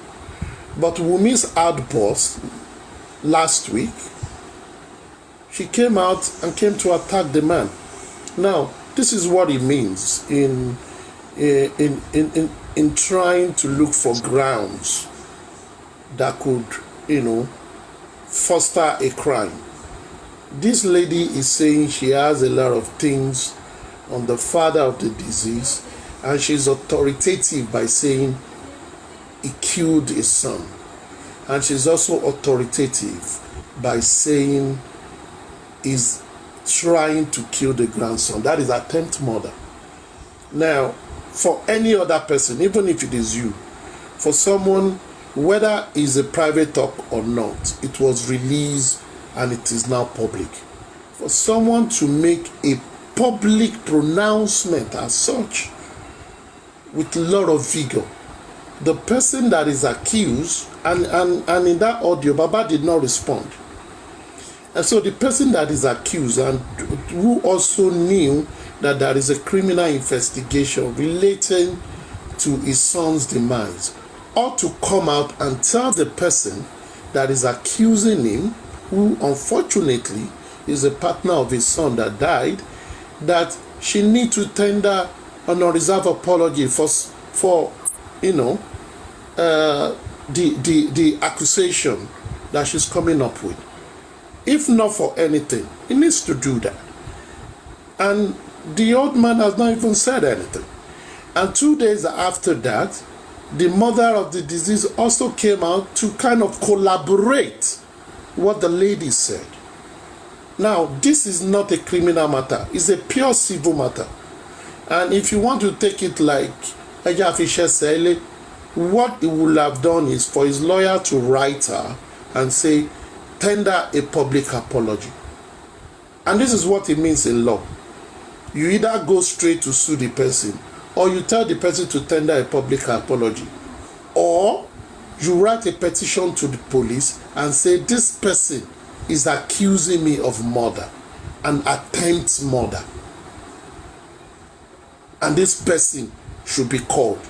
[SPEAKER 9] But Wumi's outburst last week, she came out and came to attack the man. Now, this is what it means in trying to look for grounds that could, foster a crime. This lady is saying she has a lot of things on the father of the deceased, and she's authoritative by saying he killed his son. And she's also authoritative by saying he's trying to kill the grandson. That is attempt murder. Now, for any other person, even if it is you, for someone, whether it's a private talk or not, it was released and it is now public. For someone to make a public pronouncement as such, with a lot of vigor, the person that is accused, and in that audio, Baba did not respond. And so the person that is accused and who also knew that there is a criminal investigation relating to his son's demise ought to come out and tell the person that is accusing him, who unfortunately is a partner of his son that died, that she need to tender an unreserved apology for the accusation that she's coming up with. If not for anything, he needs to do that. And the old man has not even said anything. And 2 days after that, the mother of the deceased also came out to kind of collaborate what the lady said. Now, this is not a criminal matter. It's a pure civil matter. And if you want to take it like Eja Fisher said, what he would have done is for his lawyer to write her and say, tender a public apology. And this is what it means in law. You either go straight to sue the person, or you tell the person to tender a public apology, or you write a petition to the police and say, this person is accusing me of murder, an attempt murder. and this person should be called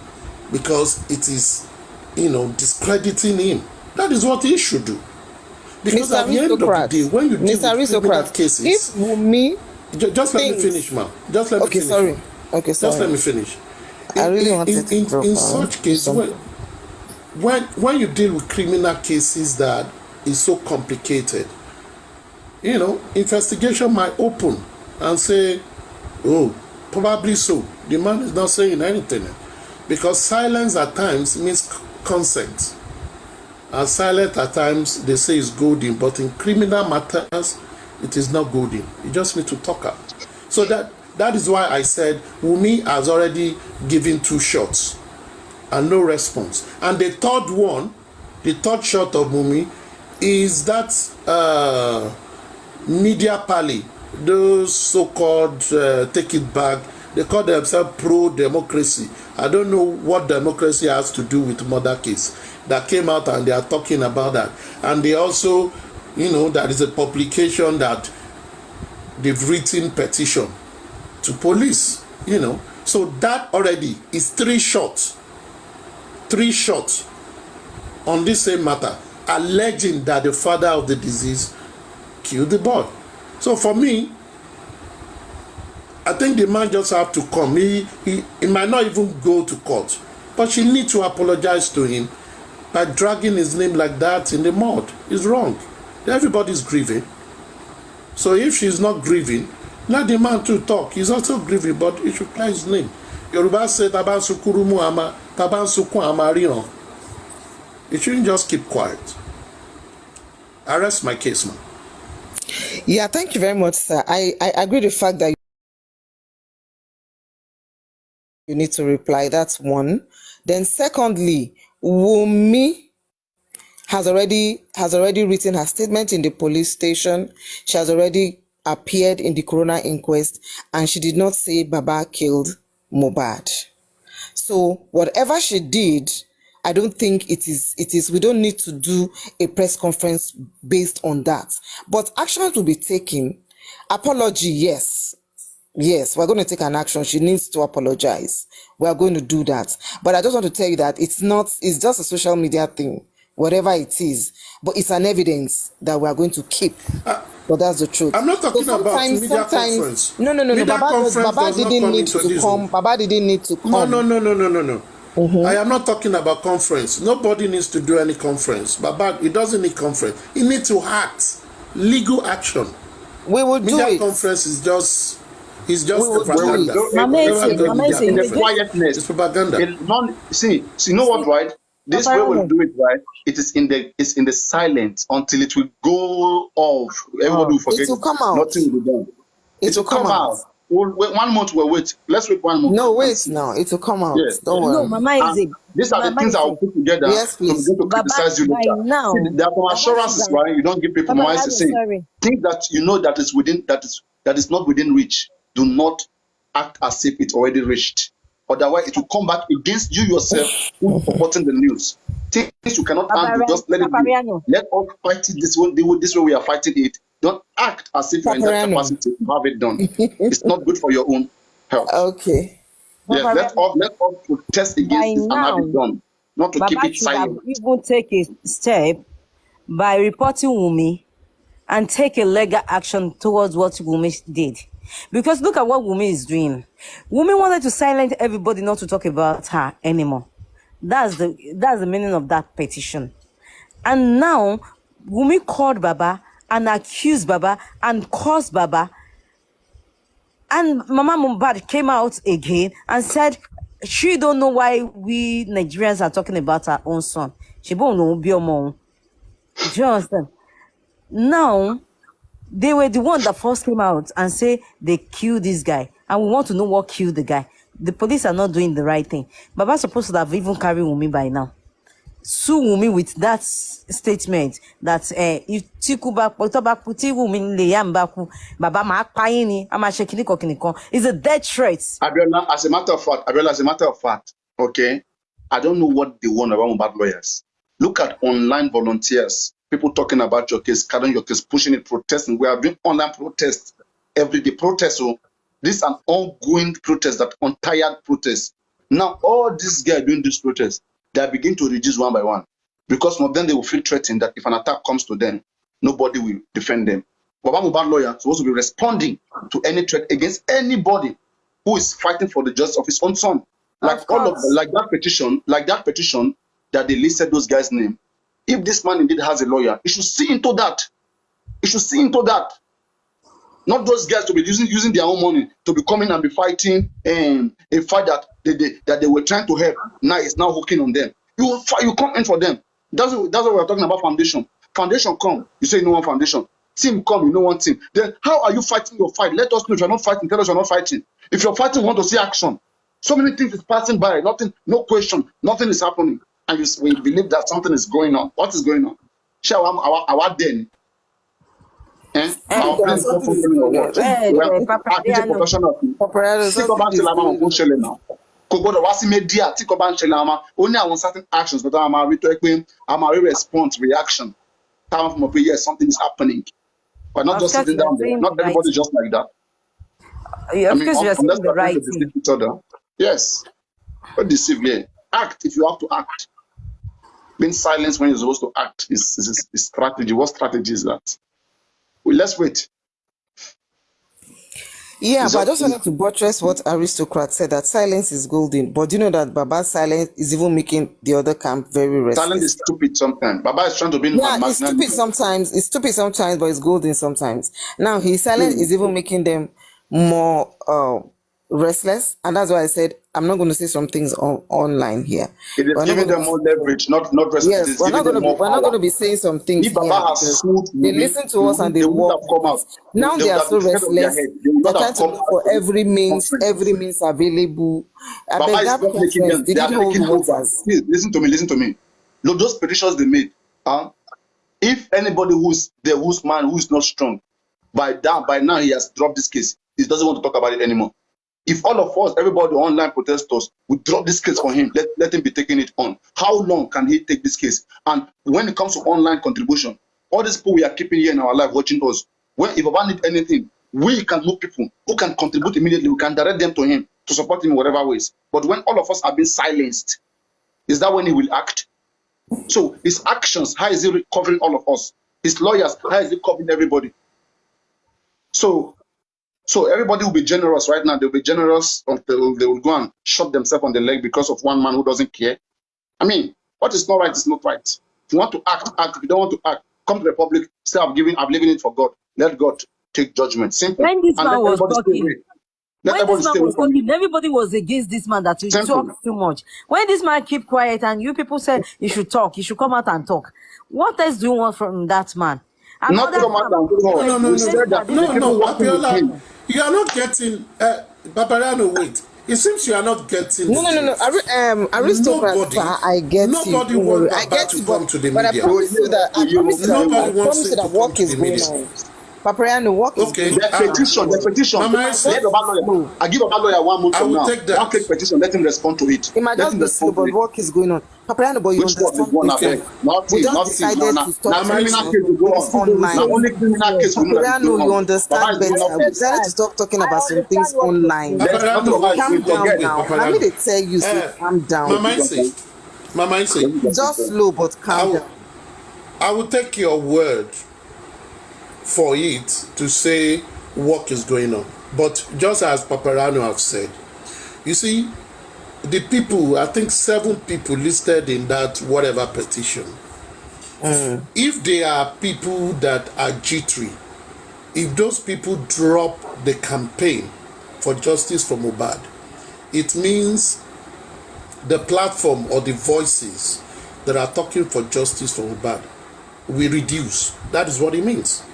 [SPEAKER 9] because it is, discrediting him. That is what he should do. Because
[SPEAKER 2] Mr.
[SPEAKER 9] at the end of the day, when you deal
[SPEAKER 2] Mr.
[SPEAKER 9] with criminal
[SPEAKER 2] Aristocrat,
[SPEAKER 9] cases,
[SPEAKER 2] if Wunmi
[SPEAKER 9] just let me finish, ma'am. Just let me finish.
[SPEAKER 2] sorry.
[SPEAKER 9] Ma'am.
[SPEAKER 2] Okay, sorry.
[SPEAKER 9] Just let me finish.
[SPEAKER 2] I really wanted to drop
[SPEAKER 9] in such cases, when you deal with criminal cases that is so complicated, investigation might open and say, oh, probably so. The man is not saying anything. Because silence at times means consent. And silent at times, they say is golden. But in criminal matters, it is not golden. You just need to talk out. So that is why I said Wunmi has already given 2 shots and no response. And the third shot of Wunmi is that media pally, those so-called take it back, they call themselves pro-democracy. I don't know what democracy has to do with murder case. That came out and they are talking about that. And they also, there is a publication that they've written petition to police, So that already is 3 shots. 3 shots on this same matter, alleging that the father of the disease killed the boy. So for me, I think the man just have to come. He might not even go to court, but she needs to apologize to him by dragging his name like that in the mud. It's wrong. Everybody's grieving. So if she's not grieving, let the man to talk. He's also grieving, but he should clear his name. Yoruba said, "Taban sukurumu ama, taban sukun amarion." It shouldn't just keep quiet. I rest my case, man.
[SPEAKER 2] Yeah, thank you very much, sir. I agree with the fact that you need to reply. That's one. Then secondly, Wunmi has already written her statement in the police station. She has already appeared in the coroner inquest, and she did not say Baba killed Mohbad. So whatever she did, I don't think it is we don't need to do a press conference based on that. But action to be taken. Apology, yes, we're going to take an action. She needs to apologize. We are going to do that. But I just want to tell you that it's just a social media thing, whatever it is. But it's an evidence that we are going to keep. But that's the truth.
[SPEAKER 9] I'm not talking about media conference.
[SPEAKER 2] No. Baba didn't need to come. Baba didn't need to come.
[SPEAKER 9] No. I am not talking about conference. Nobody needs to do any conference. Baba, he doesn't need conference. He needs to act. Legal action.
[SPEAKER 2] We will do
[SPEAKER 9] media
[SPEAKER 2] it.
[SPEAKER 9] Conference is just propaganda.
[SPEAKER 1] The quietness.
[SPEAKER 9] It's propaganda.
[SPEAKER 1] See, you know what, right? This way we'll do it, right? It's in the silence until it will go off. Everybody will forget.
[SPEAKER 2] It will come out.
[SPEAKER 1] Nothing will be done. It will come out. We'll wait 1 month. We'll wait. Let's wait 1 month.
[SPEAKER 2] No, wait now. It will come out.
[SPEAKER 1] Yes.
[SPEAKER 2] Don't worry.
[SPEAKER 5] No, Mama is
[SPEAKER 1] these are the things I will put together.
[SPEAKER 2] Yes, please.
[SPEAKER 1] To begin to criticize you later.
[SPEAKER 5] Now,
[SPEAKER 1] See, there are some assurances, right? You don't give people money to say things that you know that is within that is not within reach. Do not act as if it's already reached. Otherwise, it will come back against you yourself who supporting the news. Things you cannot handle, just let it be. Let us fight it this way. This way we are fighting it. Don't act as if you're in that capacity to have it done. It's not good for your own health.
[SPEAKER 2] Okay.
[SPEAKER 1] Yes, let us protest against this and have it done. Not to keep it silent.
[SPEAKER 5] Even take a step by reporting Wunmi and take a legal action towards what Wunmi did. Because look at what Wunmi is doing. Wunmi wanted to silence everybody not to talk about her anymore. That's the meaning of that petition. And now Wunmi called Baba and accused Baba and caused Baba. And Mama Mohbad came out again and said she don't know why we Nigerians are talking about our own son. She won't know. Do you understand? Now, they were the one that first came out and say they killed this guy. And we want to know what killed the guy. The police are not doing the right thing. Baba's supposed to have even carried Wunmi by now. Sue Wunmi with that statement that if Tikuba Potobakuti Wunmi Leyambaku Baba ma paini ama shekiniko kiniko is a death threat.
[SPEAKER 1] Abiola, as a matter of fact, okay, I don't know what they want about Mohbad lawyers. Look at online volunteers, people talking about your case, carrying your case, pushing it, protesting. We are doing online protests every day. Protests, This is an ongoing protest, that untired protest. Now, all these guys doing this protest, they begin to reduce one by one. Because some of them, they will feel threatened that if an attack comes to them, nobody will defend them. Baba Mohbad lawyer is supposed to be responding to any threat against anybody who is fighting for the justice of his own son. Like that petition that they listed those guys' name. If this man indeed has a lawyer, he should see into that. He should see into that. Not those guys to be using their own money to be coming and be fighting a fight that they were trying to help. Now it's now hooking on them. You come in for them. That's what we're talking about. Foundation come. You say you know one foundation. Team come, you know one team. Then how are you fighting your fight? Let us know if you're not fighting. Tell us you're not fighting. If you're fighting, we want to see action. So many things is passing by. Nothing, no question. Nothing is happening, and we believe that something is going on. What is going on? Shall our den? Our plan for fulfilling your work. We are acting professional. Stick up and tell them I'm shell now. Kogodo wasi media. Stick up and tell them only on certain actions, but I'm a response reaction. Time from yes, something is happening. But not just sitting down there. Not everybody just like that.
[SPEAKER 5] Yeah, of course, you're saying the right thing.
[SPEAKER 1] Each other. Yes. Don't deceive here. Act if you have to act. Being silent when you're supposed to act is strategy. What strategy is that? Well, let's wait.
[SPEAKER 2] Yeah, but I just wanted to buttress what Aristocrat said, that silence is golden. But do you know that Baba's silence is even making the other camp very restless?
[SPEAKER 1] Silence is stupid sometimes. Baba is trying to be
[SPEAKER 2] it's stupid sometimes. It's stupid sometimes, but it's golden sometimes. Now his silence is even making them more restless, and that's why I said I'm not going to say some things online here.
[SPEAKER 1] It is giving them more leverage, not restless.
[SPEAKER 2] Yes, we're not going to be saying some things
[SPEAKER 1] if Baba has sued,
[SPEAKER 2] they listen to us and they walk. Now they are so restless. They're trying to look for every means available.
[SPEAKER 1] Baba is not making them. They are taking over. Please, listen to me. Look, those petitions they made. If anybody who's not strong, by now he has dropped this case. He doesn't want to talk about it anymore. If all of us, everybody online protesters, would drop this case for him, let him be taking it on. How long can he take this case? And when it comes to online contribution, all these people we are keeping here in our life watching us, if Baba need anything, we can look people who can contribute immediately. We can direct them to him to support him in whatever ways. But when all of us have been silenced, is that when he will act? So his actions, how is he covering all of us? His lawyers, how is he covering everybody? So everybody will be generous right now. They'll be generous until they will go and shot themselves on the leg because of one man who doesn't care. I mean, what is not right is not right. If you want to act. If you don't want to act, come to the public, say I'm leaving it for God. Let God take judgment. Simple.
[SPEAKER 5] When this man was talking, everybody was against this man that he talks too much. When this man keep quiet and you people said he should talk, he should come out and talk. What else do you want from that man?
[SPEAKER 9] No, Apiola, you are not getting Papariano, wait. It seems you are not getting
[SPEAKER 2] Aristocrat, I get
[SPEAKER 9] nobody
[SPEAKER 2] you.
[SPEAKER 9] wants
[SPEAKER 2] I get
[SPEAKER 9] to
[SPEAKER 2] you,
[SPEAKER 9] come to the
[SPEAKER 2] but
[SPEAKER 9] media.
[SPEAKER 2] I promise you that work is going on. Papariano, work is
[SPEAKER 1] going on. The petition. I give a lawyer 1 month from now. I'll take petition, let him respond to it.
[SPEAKER 2] It might just be slow, but work is going on. Papariano, but you understand. We just decided to stop online. Papariano, you understand better. We decided to stop talking about some things online. Calm down now. Let me tell you, calm down.
[SPEAKER 9] Mama,
[SPEAKER 2] just slow, but calm down.
[SPEAKER 9] I will take your word for it to say work is going on. But just as Paparano have said, you see, the people, I think 7 people listed in that whatever petition, if they are people that are jittery, if those people drop the campaign for justice for Mohbad, it means the platform or the voices that are talking for justice for Mohbad will reduce. That is what it means.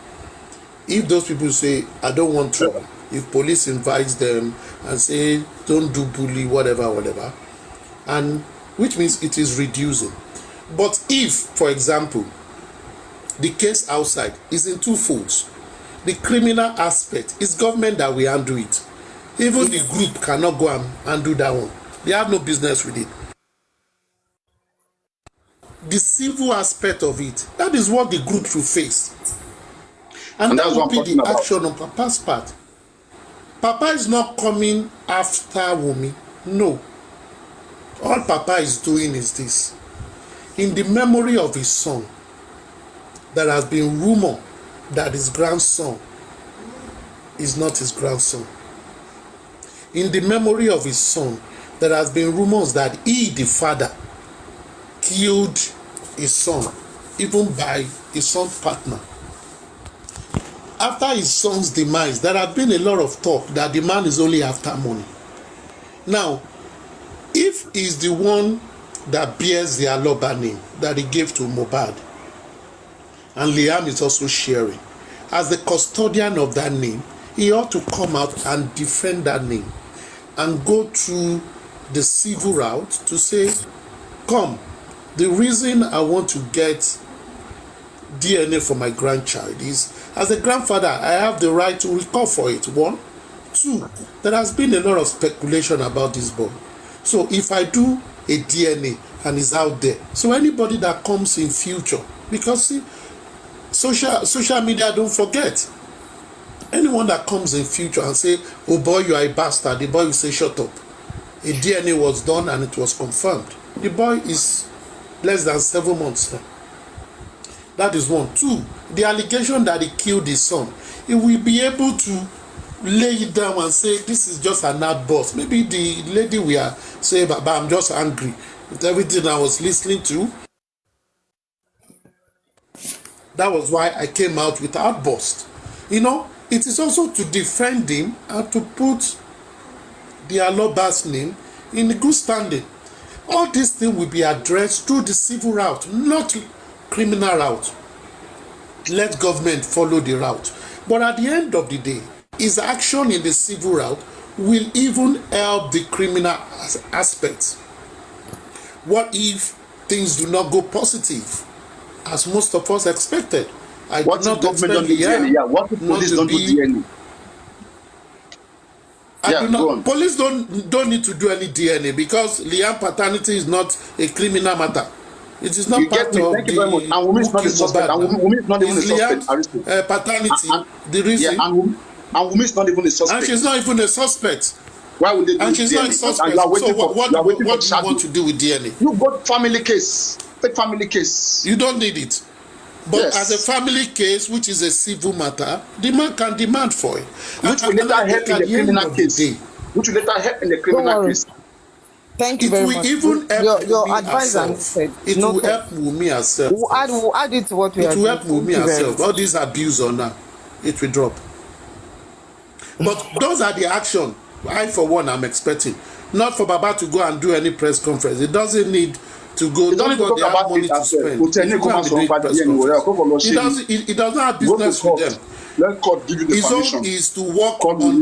[SPEAKER 9] If those people say, I don't want trouble, if police invites them and say, don't do bully, whatever, and which means it is reducing. But if, for example, the case outside is in 2 folds, the criminal aspect is government that will undo it. Even the group cannot go and undo that one. They have no business with it. The civil aspect of it, that is what the group should face. And that would be the action on Papa's part. Papa is not coming after Wummi. No. All Papa is doing is this. In the memory of his son, there has been rumor that his grandson is not his grandson. In the memory of his son, there has been rumors that he, the father, killed his son, even by his son's partner. After his son's demise, there have been a lot of talk that the man is only after money. Now, if he's the one that bears the Aloba name that he gave to Mohbad, and Liam is also sharing, as the custodian of that name, he ought to come out and defend that name and go through the civil route to say, come, the reason I want to get DNA for my grandchild is, as a grandfather, I have the right to recall for it. 1. 2, there has been a lot of speculation about this boy. So if I do a DNA and it's out there, so anybody that comes in future, because see, social media don't forget. Anyone that comes in future and say, oh boy, you are a bastard, the boy will say, shut up. A DNA was done and it was confirmed. The boy is less than 7 months now. That is 1. 2, the allegation that he killed his son, he will be able to lay it down and say, this is just an outburst. Maybe the lady will say, Baba, I'm just angry with everything I was listening to. That was why I came out with outburst. You know, it is also to defend him and to put the Aloba's name in a good standing. All these things will be addressed through the civil route, not criminal route. Let government follow the route. But at the end of the day, his action in the civil route will even help the criminal aspects. What if things do not go positive, as most of us expected?
[SPEAKER 1] What if government don't do DNA? Yeah, what if police don't do DNA?
[SPEAKER 9] Police don't need to do any DNA because Liam paternity is not a criminal matter. It is not part of the.
[SPEAKER 1] Thank you very much. And Wummi is not the suspect. And Wummi is not even the suspect.
[SPEAKER 9] Paternity, the reason.
[SPEAKER 1] Yeah, and Wummi is not even a suspect.
[SPEAKER 9] And she's not even a suspect.
[SPEAKER 1] Why would they do
[SPEAKER 9] and she's
[SPEAKER 1] DNA?
[SPEAKER 9] Not a suspect. So what do you want to do with DNA?
[SPEAKER 1] You got family case. Take family case.
[SPEAKER 9] You don't need it. But yes, as a family case, which is a civil matter, the man can demand for it.
[SPEAKER 1] Which will later help in the criminal case. Which will later help in the criminal case.
[SPEAKER 2] Thank you very much.
[SPEAKER 9] It will even help
[SPEAKER 2] your advice and
[SPEAKER 9] said it will help Wummi herself.
[SPEAKER 2] We'll add it to what we are doing.
[SPEAKER 9] It will help Wummi herself. All this abuse on her, it will drop. But those are the action I, for one, am expecting. Not for Baba to go and do any press conference. It doesn't need to go.
[SPEAKER 1] It doesn't talk about money to spend.
[SPEAKER 9] It does not have business with them.
[SPEAKER 1] Let court give you the permission.
[SPEAKER 9] His own is to work on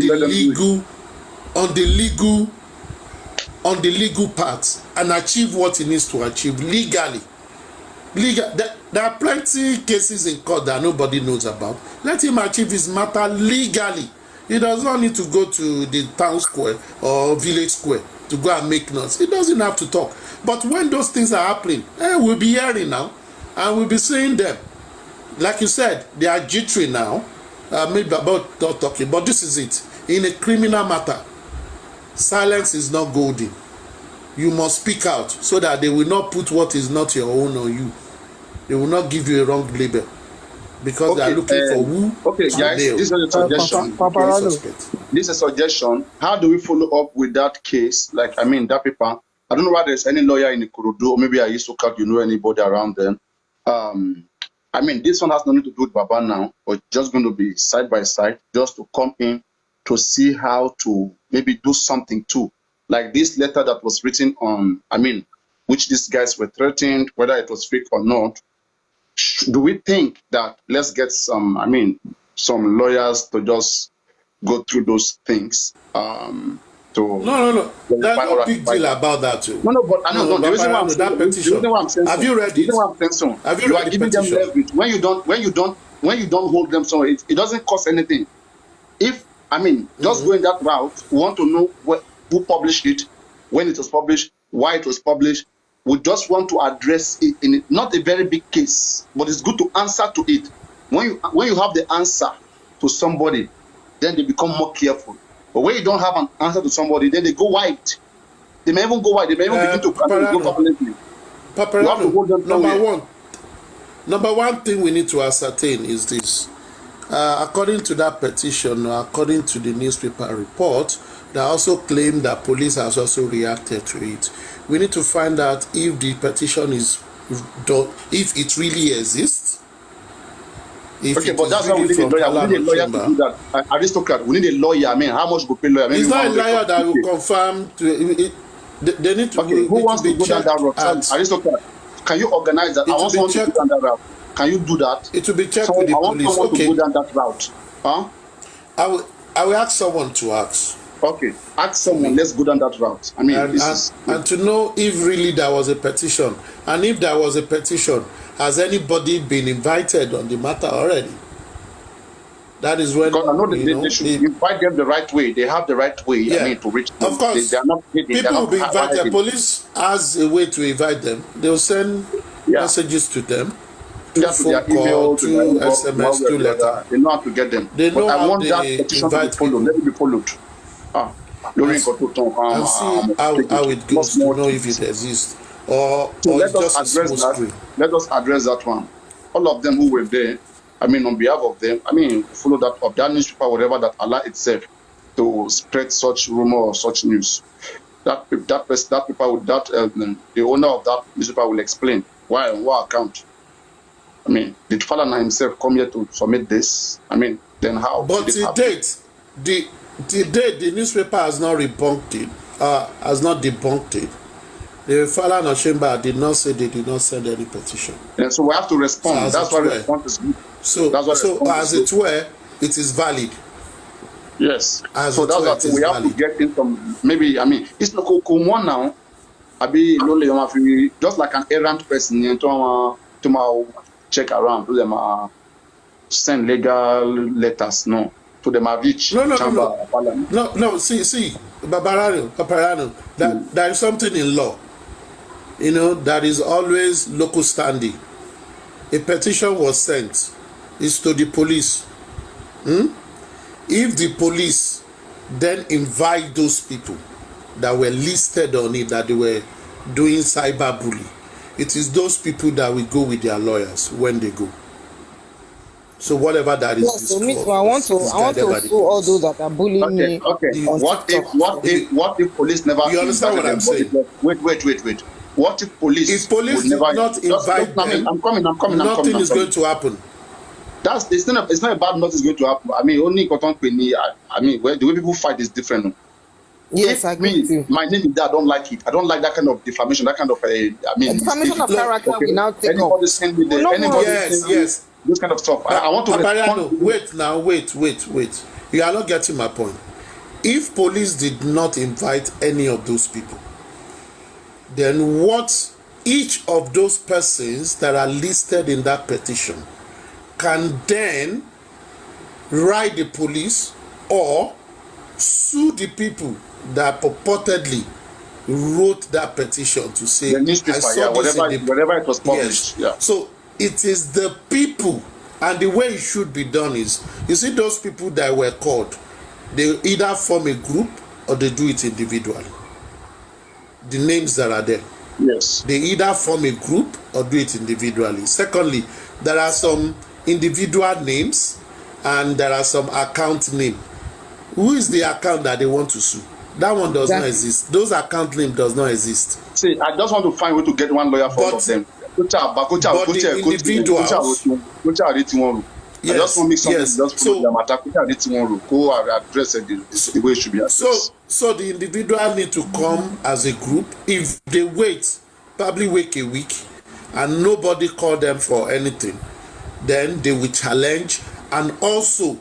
[SPEAKER 9] the legal part and achieve what he needs to achieve legally. There are plenty cases in court that nobody knows about. Let him achieve his matter legally. He does not need to go to the town square or village square to go and make noise. He doesn't have to talk. But when those things are happening, we'll be hearing now and we'll be seeing them. Like you said, they are jittery now. Maybe about not talking, but this is it. In a criminal matter, silence is not golden. You must speak out so that they will not put what is not your own on you. They will not give you a wrong label because they are looking for who.
[SPEAKER 1] Okay, guys, this is a suggestion. This is a suggestion. How do we follow up with that case? Like, I mean, that paper. I don't know whether there's any lawyer in Ikorodu, or maybe I used to cut, anybody around them. I mean, this one has nothing to do with Baba now, but just going to be side by side, just to come in to see how to maybe do something too. Like this letter that was written on, which these guys were threatened, whether it was fake or not. Do we think that let's get some lawyers to just go through those things?
[SPEAKER 9] No. There's no big deal about that too.
[SPEAKER 1] No, but I know the reason why I'm saying petition. Have you read it? You are giving them leverage. When you don't hold them, so it doesn't cost anything. If just going that route, we want to know who published it, when it was published, why it was published. We just want to address it in not a very big case, but it's good to answer to it. When you have the answer to somebody, then they become more careful. But when you don't have an answer to somebody, then they go white. They may even go white. They may even begin to go permanently. You have to hold them
[SPEAKER 9] number one thing we need to ascertain is this. According to that petition, or according to the newspaper report, they also claim that police has also reacted to it. We need to find out if the petition is done, if it really exists.
[SPEAKER 1] Okay, but that's why we need a lawyer. We need a lawyer to do that. Aristocrat, we need a lawyer. I mean, how much go pay lawyer?
[SPEAKER 9] It's not a lawyer that will confirm they need to.
[SPEAKER 1] Okay, who wants to go down that route? Aristocrat, can you organize that? I want someone to go down that route. Can you do that?
[SPEAKER 9] It will be checked with the police.
[SPEAKER 1] I want someone to go down that route. Huh?
[SPEAKER 9] I will ask someone to ask.
[SPEAKER 1] Okay, ask someone. Let's go down that route. I mean,
[SPEAKER 9] and to know if really there was a petition, and if there was a petition, has anybody been invited on the matter already? That is when.
[SPEAKER 1] Because I know they should invite them the right way. They have the right way. Yeah. I mean, to reach them.
[SPEAKER 9] Of course,
[SPEAKER 1] they are not.
[SPEAKER 9] People will be invited. Police has a way to invite them. They'll send messages to them. To their email, to SMS, to letter.
[SPEAKER 1] They know how to get them.
[SPEAKER 9] They know
[SPEAKER 1] but I want
[SPEAKER 9] that
[SPEAKER 1] petition to be followed. Let it be followed.
[SPEAKER 9] And see how it goes to know if it exists or
[SPEAKER 1] let us address that. Let us address that one. All of them who were there, I mean, on behalf of them, I mean, follow that of that newspaper, whatever that allow itself to spread such rumor or such news. That paper, the owner of that newspaper will explain why on what account. I mean, did Falana himself come here to submit this? I mean, then how?
[SPEAKER 9] But to date, the newspaper has not debunked it. The Falana chamber did not say they did not send any petition.
[SPEAKER 1] And so we have to respond. That's why response is good.
[SPEAKER 9] So as it were, it is valid.
[SPEAKER 1] Yes. So that's what we have to get in from. Maybe, I mean, it's not one now. I be just like an errant person to my check around to them send legal letters to them reach
[SPEAKER 9] no see Paparano that there is something in law, you know, that is always local standing. A petition was sent, is to the police. If the police then invite those people that were listed on it, that they were doing cyberbullying, it is those people that will go with their lawyers when they go. So whatever that is.
[SPEAKER 2] Yes, so I want to sue all those that are bullying me.
[SPEAKER 1] Okay. What if police never?
[SPEAKER 9] You understand what I'm saying?
[SPEAKER 1] Wait. What if police?
[SPEAKER 9] If police did not invite them,
[SPEAKER 1] I'm coming.
[SPEAKER 9] Nothing is going to happen.
[SPEAKER 1] It's not about nothing is going to happen. I mean, only I mean, the way people fight is different.
[SPEAKER 2] Yes, I agree with you.
[SPEAKER 1] My name is that. I don't like it. I don't like that kind of defamation. That kind of
[SPEAKER 2] defamation of character. We now take
[SPEAKER 1] anybody send me
[SPEAKER 9] yes.
[SPEAKER 1] This kind of stuff. I want to respond.
[SPEAKER 9] Wait. You are not getting my point. If police did not invite any of those people, then what each of those persons that are listed in that petition can then write the police or sue the people that purportedly wrote that petition to say
[SPEAKER 1] the newspaper, whatever it was published.
[SPEAKER 9] Yes. So it is the people, and the way it should be done is, you see those people that were called, they either form a group or they do it individually. The names that are there.
[SPEAKER 1] Yes.
[SPEAKER 9] They either form a group or do it individually. Secondly, there are some individual names and there are some account names. Who is the account that they want to sue? That one does not exist. Those account name does not exist.
[SPEAKER 1] See, I just want to find a way to get one lawyer for all of them.
[SPEAKER 9] But the individuals,
[SPEAKER 1] I just want to make something just for them go address it the way it should be addressed.
[SPEAKER 9] So the individual need to come as a group. If they probably wait a week and nobody call them for anything, then they will challenge and also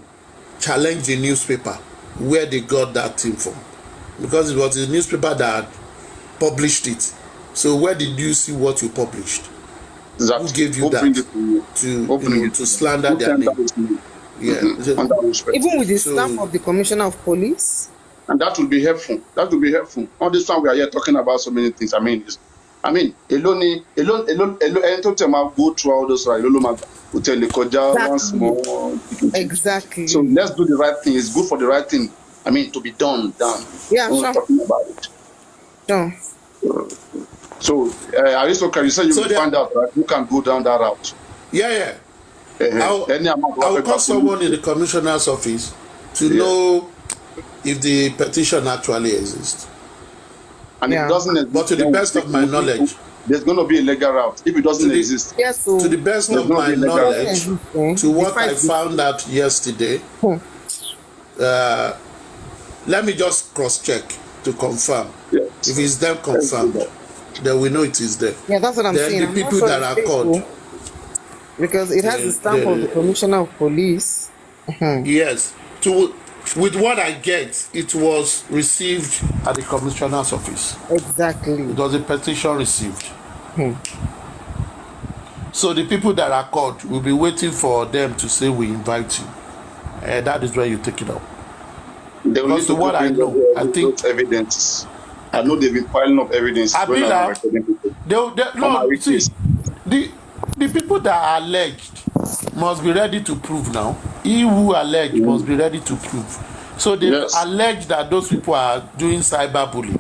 [SPEAKER 9] challenge the newspaper where they got that thing from, because it was the newspaper that published it. So where did you see what you published? Exactly. Who gave you that to slander their name? Yeah.
[SPEAKER 2] Even with the stamp of the Commissioner of Police.
[SPEAKER 1] And that will be helpful. All this time we are here talking about so many things. Alone, go through all those
[SPEAKER 2] Exactly.
[SPEAKER 1] So let's do the right thing. It's good for the right thing. I mean, to be done.
[SPEAKER 2] Yeah,
[SPEAKER 1] When we're
[SPEAKER 2] sure.
[SPEAKER 1] talking about it.
[SPEAKER 2] Sure.
[SPEAKER 1] So, Aristotle, you said you
[SPEAKER 9] So
[SPEAKER 1] will find out, right? Who can go down that route?
[SPEAKER 9] yeah.
[SPEAKER 1] Any amount
[SPEAKER 9] I will
[SPEAKER 1] of
[SPEAKER 9] call someone in the commissioner's office to know if the petition actually exists.
[SPEAKER 1] And if it doesn't exist,
[SPEAKER 9] But to the best of my knowledge,
[SPEAKER 1] there's going to be a legal route. If it doesn't exist,
[SPEAKER 2] yes, so
[SPEAKER 9] to the best of my knowledge, to what I found out yesterday, let me just cross-check to confirm.
[SPEAKER 1] yes.
[SPEAKER 9] If it's them confirmed, then we know it is there.
[SPEAKER 2] Yeah, that's what I'm saying.
[SPEAKER 9] Then the people that are called,
[SPEAKER 2] because it has the stamp of the commissioner of police.
[SPEAKER 9] yes, with what I get, it was received at the commissioner's office.
[SPEAKER 2] Exactly.
[SPEAKER 9] It was a petition received. So the people that are called will be waiting for them to say we invite you. That is where you take it up.
[SPEAKER 1] They will need to
[SPEAKER 9] what I know, I think
[SPEAKER 1] evidence. I know they've been piling up evidence.
[SPEAKER 9] The people that are alleged must be ready to prove now. He who alleged must be ready to prove. So they allege that those people are doing cyberbullying,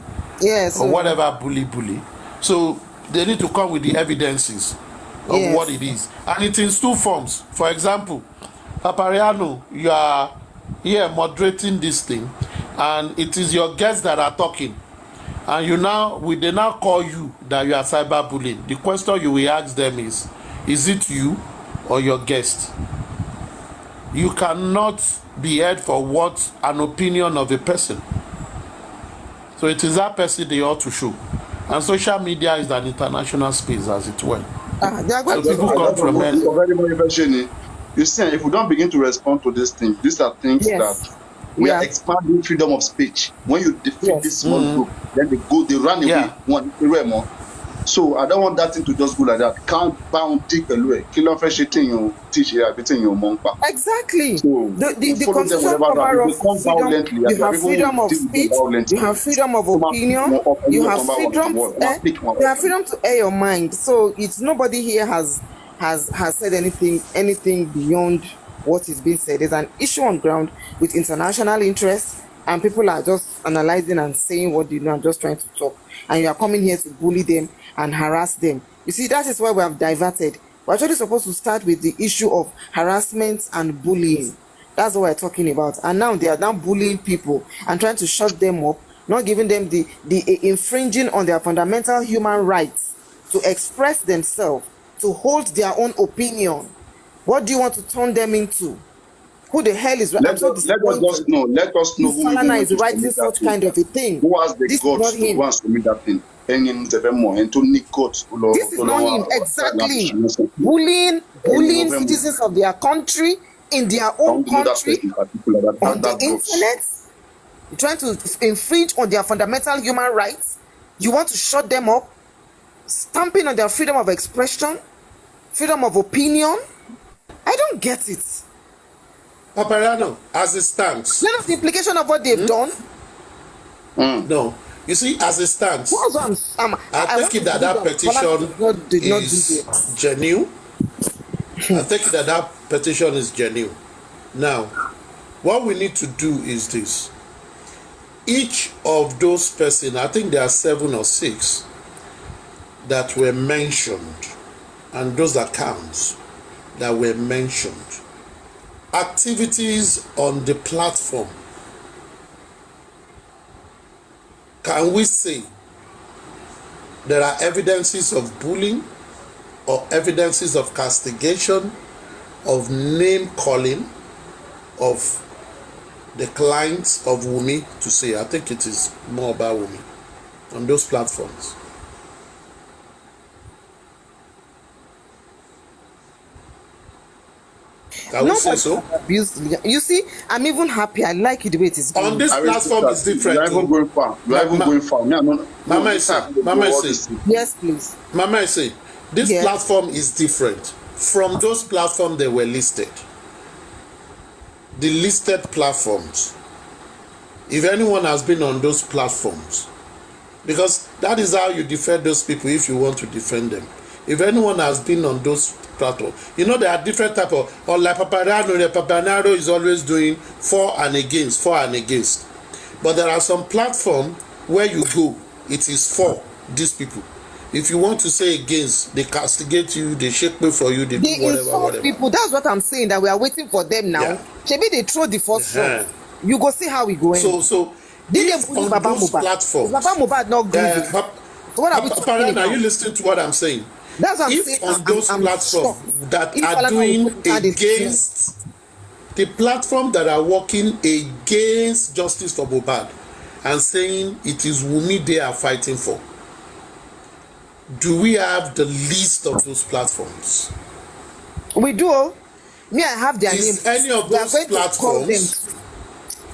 [SPEAKER 9] or whatever bully. So they need to come with the evidences of what it is, and it's in two forms. For example, Papariano, you are here moderating this thing, and it is your guests that are talking, and they now call you that you are cyberbullying. The question you will ask them is it you or your guest? You cannot be held for what an opinion of a person. So it is that person they ought to show. And social media is an international space, as it were. So people come from
[SPEAKER 1] anywhere. You see, if we don't begin to respond to these things, these are things that we are expanding freedom of speech. When you defeat this small group, then they run away. So I don't want that thing to just go like that. Can't bound take away. Teach everything your monk.
[SPEAKER 2] Exactly.
[SPEAKER 1] So
[SPEAKER 2] the constitution cover of freedom. You have freedom of speech. You have freedom of opinion. You have freedom to air your mind. So it's nobody here has said anything beyond what is being said. There's an issue on ground with international interests, and people are just analyzing and saying what they know and just trying to talk. And you are coming here to bully them and harass them. You see, that is why we have diverted. We're actually supposed to start with the issue of harassment and bullying. That's what we're talking about. And now they are now bullying people and trying to shut them up, not giving them the infringing on their fundamental human rights to express themselves, to hold their own opinion. What do you want to turn them into? Who the hell is?
[SPEAKER 1] Let us know. Who
[SPEAKER 2] is writing such kind of a thing.
[SPEAKER 1] Who has the guts to want to commit that thing? This
[SPEAKER 2] is not him. Exactly. Bullying citizens of their country in their own country on the internet. You're trying to infringe on their fundamental human rights. You want to shut them up, stamping on their freedom of expression, freedom of opinion. I don't get it.
[SPEAKER 9] Papariano, as it stands.
[SPEAKER 2] None of the implication of what they've done.
[SPEAKER 9] No. You see, as it stands, I think that petition is genuine. I think that petition is genuine. Now, what we need to do is this. Each of those persons, I think there are 7 or 6 that were mentioned, and those accounts that were mentioned, activities on the platform, can we say there are evidences of bullying or evidences of castigation, of name calling of the clients of Wummi, to say? I think it is more about Wummi on those platforms. Can we say so?
[SPEAKER 2] You see, I'm even happy. I like it the way it is going.
[SPEAKER 9] On this platform is different.
[SPEAKER 1] You are even going far.
[SPEAKER 9] Mama, I say.
[SPEAKER 2] Yes, please.
[SPEAKER 9] Mama, I say. This platform is different from those platforms that were listed. The listed platforms. If anyone has been on those platforms, because that is how you defend those people if you want to defend them. If anyone has been on those platforms, you know there are different type of, or like Papariano is always doing for and against. But there are some platforms where you go, it is for these people. If you want to say against, they castigate you, they shake me for you, they do whatever,
[SPEAKER 2] insult
[SPEAKER 9] whatever.
[SPEAKER 2] people. That's what I'm saying, that we are waiting for them now.
[SPEAKER 9] Yeah.
[SPEAKER 2] Maybe they throw the first shot. You go see how we go in.
[SPEAKER 9] So
[SPEAKER 2] Did
[SPEAKER 9] if
[SPEAKER 2] they bully
[SPEAKER 9] on
[SPEAKER 2] Baba
[SPEAKER 9] those
[SPEAKER 2] Mohbad?
[SPEAKER 9] platforms,
[SPEAKER 2] Is Baba Mohbad not grieving? So what are we talking
[SPEAKER 9] Parian,
[SPEAKER 2] about?
[SPEAKER 9] are you listening to what I'm saying?
[SPEAKER 2] That's what I'm
[SPEAKER 9] If
[SPEAKER 2] saying.
[SPEAKER 9] on those platforms that
[SPEAKER 2] If
[SPEAKER 9] are
[SPEAKER 2] Falana
[SPEAKER 9] doing
[SPEAKER 2] will put it
[SPEAKER 9] against the platform that are working against justice for Mohbad and saying it is Wummi they are fighting for, do we have the list of those platforms?
[SPEAKER 2] we do. Me, I have their
[SPEAKER 9] Is
[SPEAKER 2] names.
[SPEAKER 9] any of
[SPEAKER 2] We are
[SPEAKER 9] those
[SPEAKER 2] going to call them.
[SPEAKER 9] platforms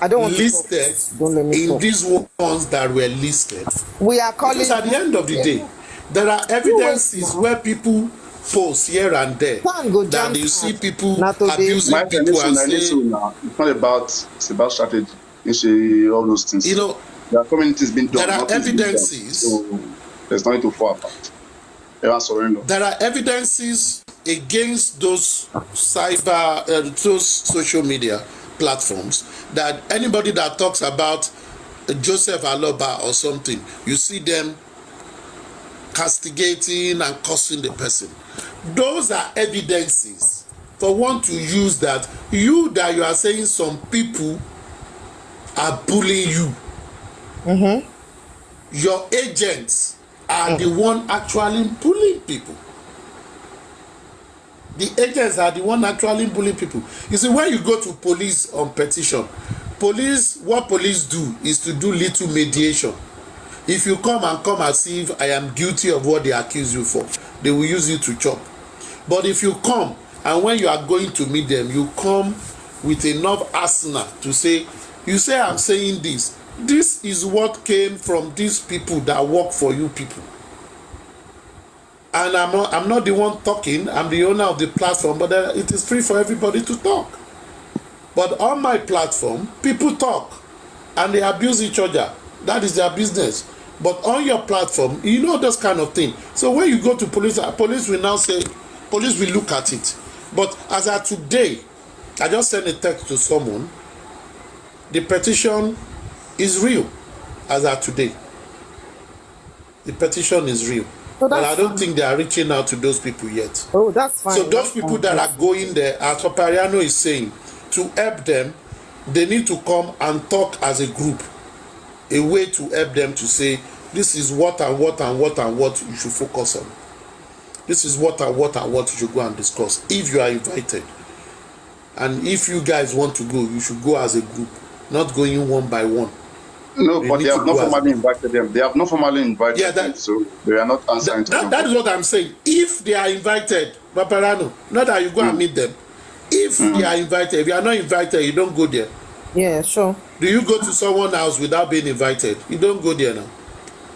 [SPEAKER 2] I don't want
[SPEAKER 9] listed
[SPEAKER 2] to talk. Don't let me
[SPEAKER 9] in
[SPEAKER 2] talk.
[SPEAKER 9] these ones that were listed?
[SPEAKER 2] We are calling.
[SPEAKER 9] Because at the end of the day, there are evidences where people post here and there that you see people abusing
[SPEAKER 1] My friend,
[SPEAKER 9] people and
[SPEAKER 1] it's
[SPEAKER 9] saying,
[SPEAKER 1] not about, it's about strategy. It's all those things.
[SPEAKER 9] you know,
[SPEAKER 1] there are communities being done.
[SPEAKER 9] there are
[SPEAKER 1] nothing's being done.
[SPEAKER 9] evidences.
[SPEAKER 1] So there's nothing to fall apart.
[SPEAKER 9] There are evidences against those those social media platforms that anybody that talks about Joseph Aloba or something, you see them castigating and cursing the person. Those are evidences for one to use that you are saying some people are bullying you. Your agents are the one actually bullying people. The agents are the one actually bullying people. You see, when you go to police on petition, what police do is to do little mediation. If you come as if I am guilty of what they accuse you for, they will use you to chop. But if you come and when you are going to meet them, you come with enough arsenal to say, you say I'm saying this. This is what came from these people that work for you people. And I'm not the one talking, I'm the owner of the platform, but it is free for everybody to talk. But on my platform, people talk and they abuse each other. That is their business. But on your platform, you know those kind of thing. So when you go to police will now say, police will look at it. But as of today, I just sent a text to someone. The petition is real as of today. The petition is real. But I don't think they are reaching out to those people yet.
[SPEAKER 2] Oh, that's fine.
[SPEAKER 9] So those people that are going there, as Papariano is saying, to help them, they need to come and talk as a group. A way to help them to say, this is what and what and what and what you should focus on. This is what and what and what you should go and discuss. If you are invited, and if you guys want to go, you should go as a group, not going one by one.
[SPEAKER 1] No, but they have not formally invited them. They have not formally invited them, so they are not answering to them.
[SPEAKER 9] That is what I'm saying. If they are invited, Paparano, not that you go and meet them. If they are invited, if you are not invited, you don't go there.
[SPEAKER 2] Yeah, sure.
[SPEAKER 9] Do you go to someone's house without being invited? You don't go there now.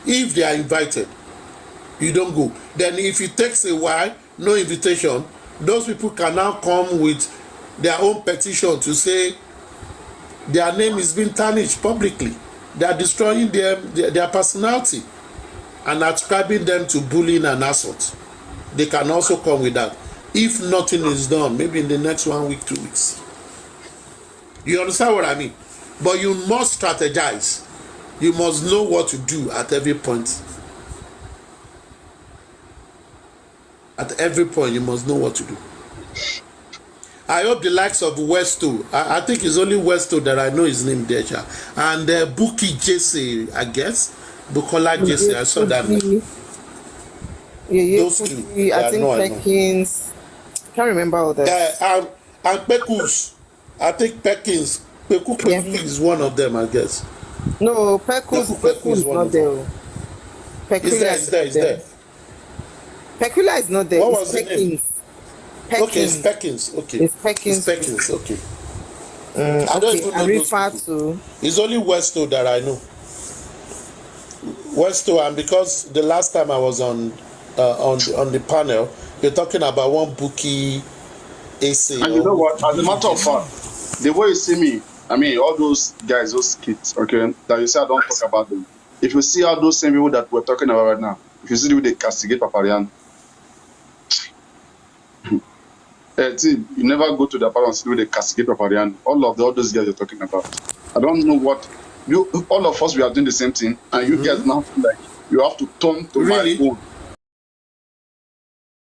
[SPEAKER 9] If they are invited, you don't go. Then if it takes a while, no invitation, those people can now come with their own petition to say their name is being tarnished publicly. They are destroying their personality and ascribing them to bullying and assault. They can also come with that. If nothing is done, maybe in the next 1 week, 2 weeks. You understand what I mean? But you must strategize. You must know what to do at every point. At every point, you must know what to do. I hope the likes of Westo, I think it's only Westo that I know his name there, and Buki Jesse, I guess. Bukola Jesse, I saw that name. Those two.
[SPEAKER 2] I think Perkins. Can't remember all that.
[SPEAKER 9] And Pekus. I think Perkins. Pekus is one of them, I guess.
[SPEAKER 2] No, Pekus is not there.
[SPEAKER 9] It's there.
[SPEAKER 2] Pecula is not there.
[SPEAKER 9] What
[SPEAKER 2] it's
[SPEAKER 9] was
[SPEAKER 2] Perkins.
[SPEAKER 9] the name? Okay, it's Perkins. Okay.
[SPEAKER 2] It's Perkins.
[SPEAKER 9] It's Perkins. Okay.
[SPEAKER 2] I don't even know refer to.
[SPEAKER 9] It's only Westo that I know. Westo, and because the last time I was on the panel, you're talking about one Buki AC.
[SPEAKER 1] And you know what? As a matter of fact, the way you see me, I mean, all those guys, those kids, okay, that you say I don't talk about them. If you see all those same people that we're talking about right now, if you see the way they castigate Paparian, you never go to the apartment and see the way they castigate Paparian. All those guys you're talking about. I don't know what all of us, we are doing the same thing, and you guys now feel like you have to turn to
[SPEAKER 9] Really?
[SPEAKER 1] my own.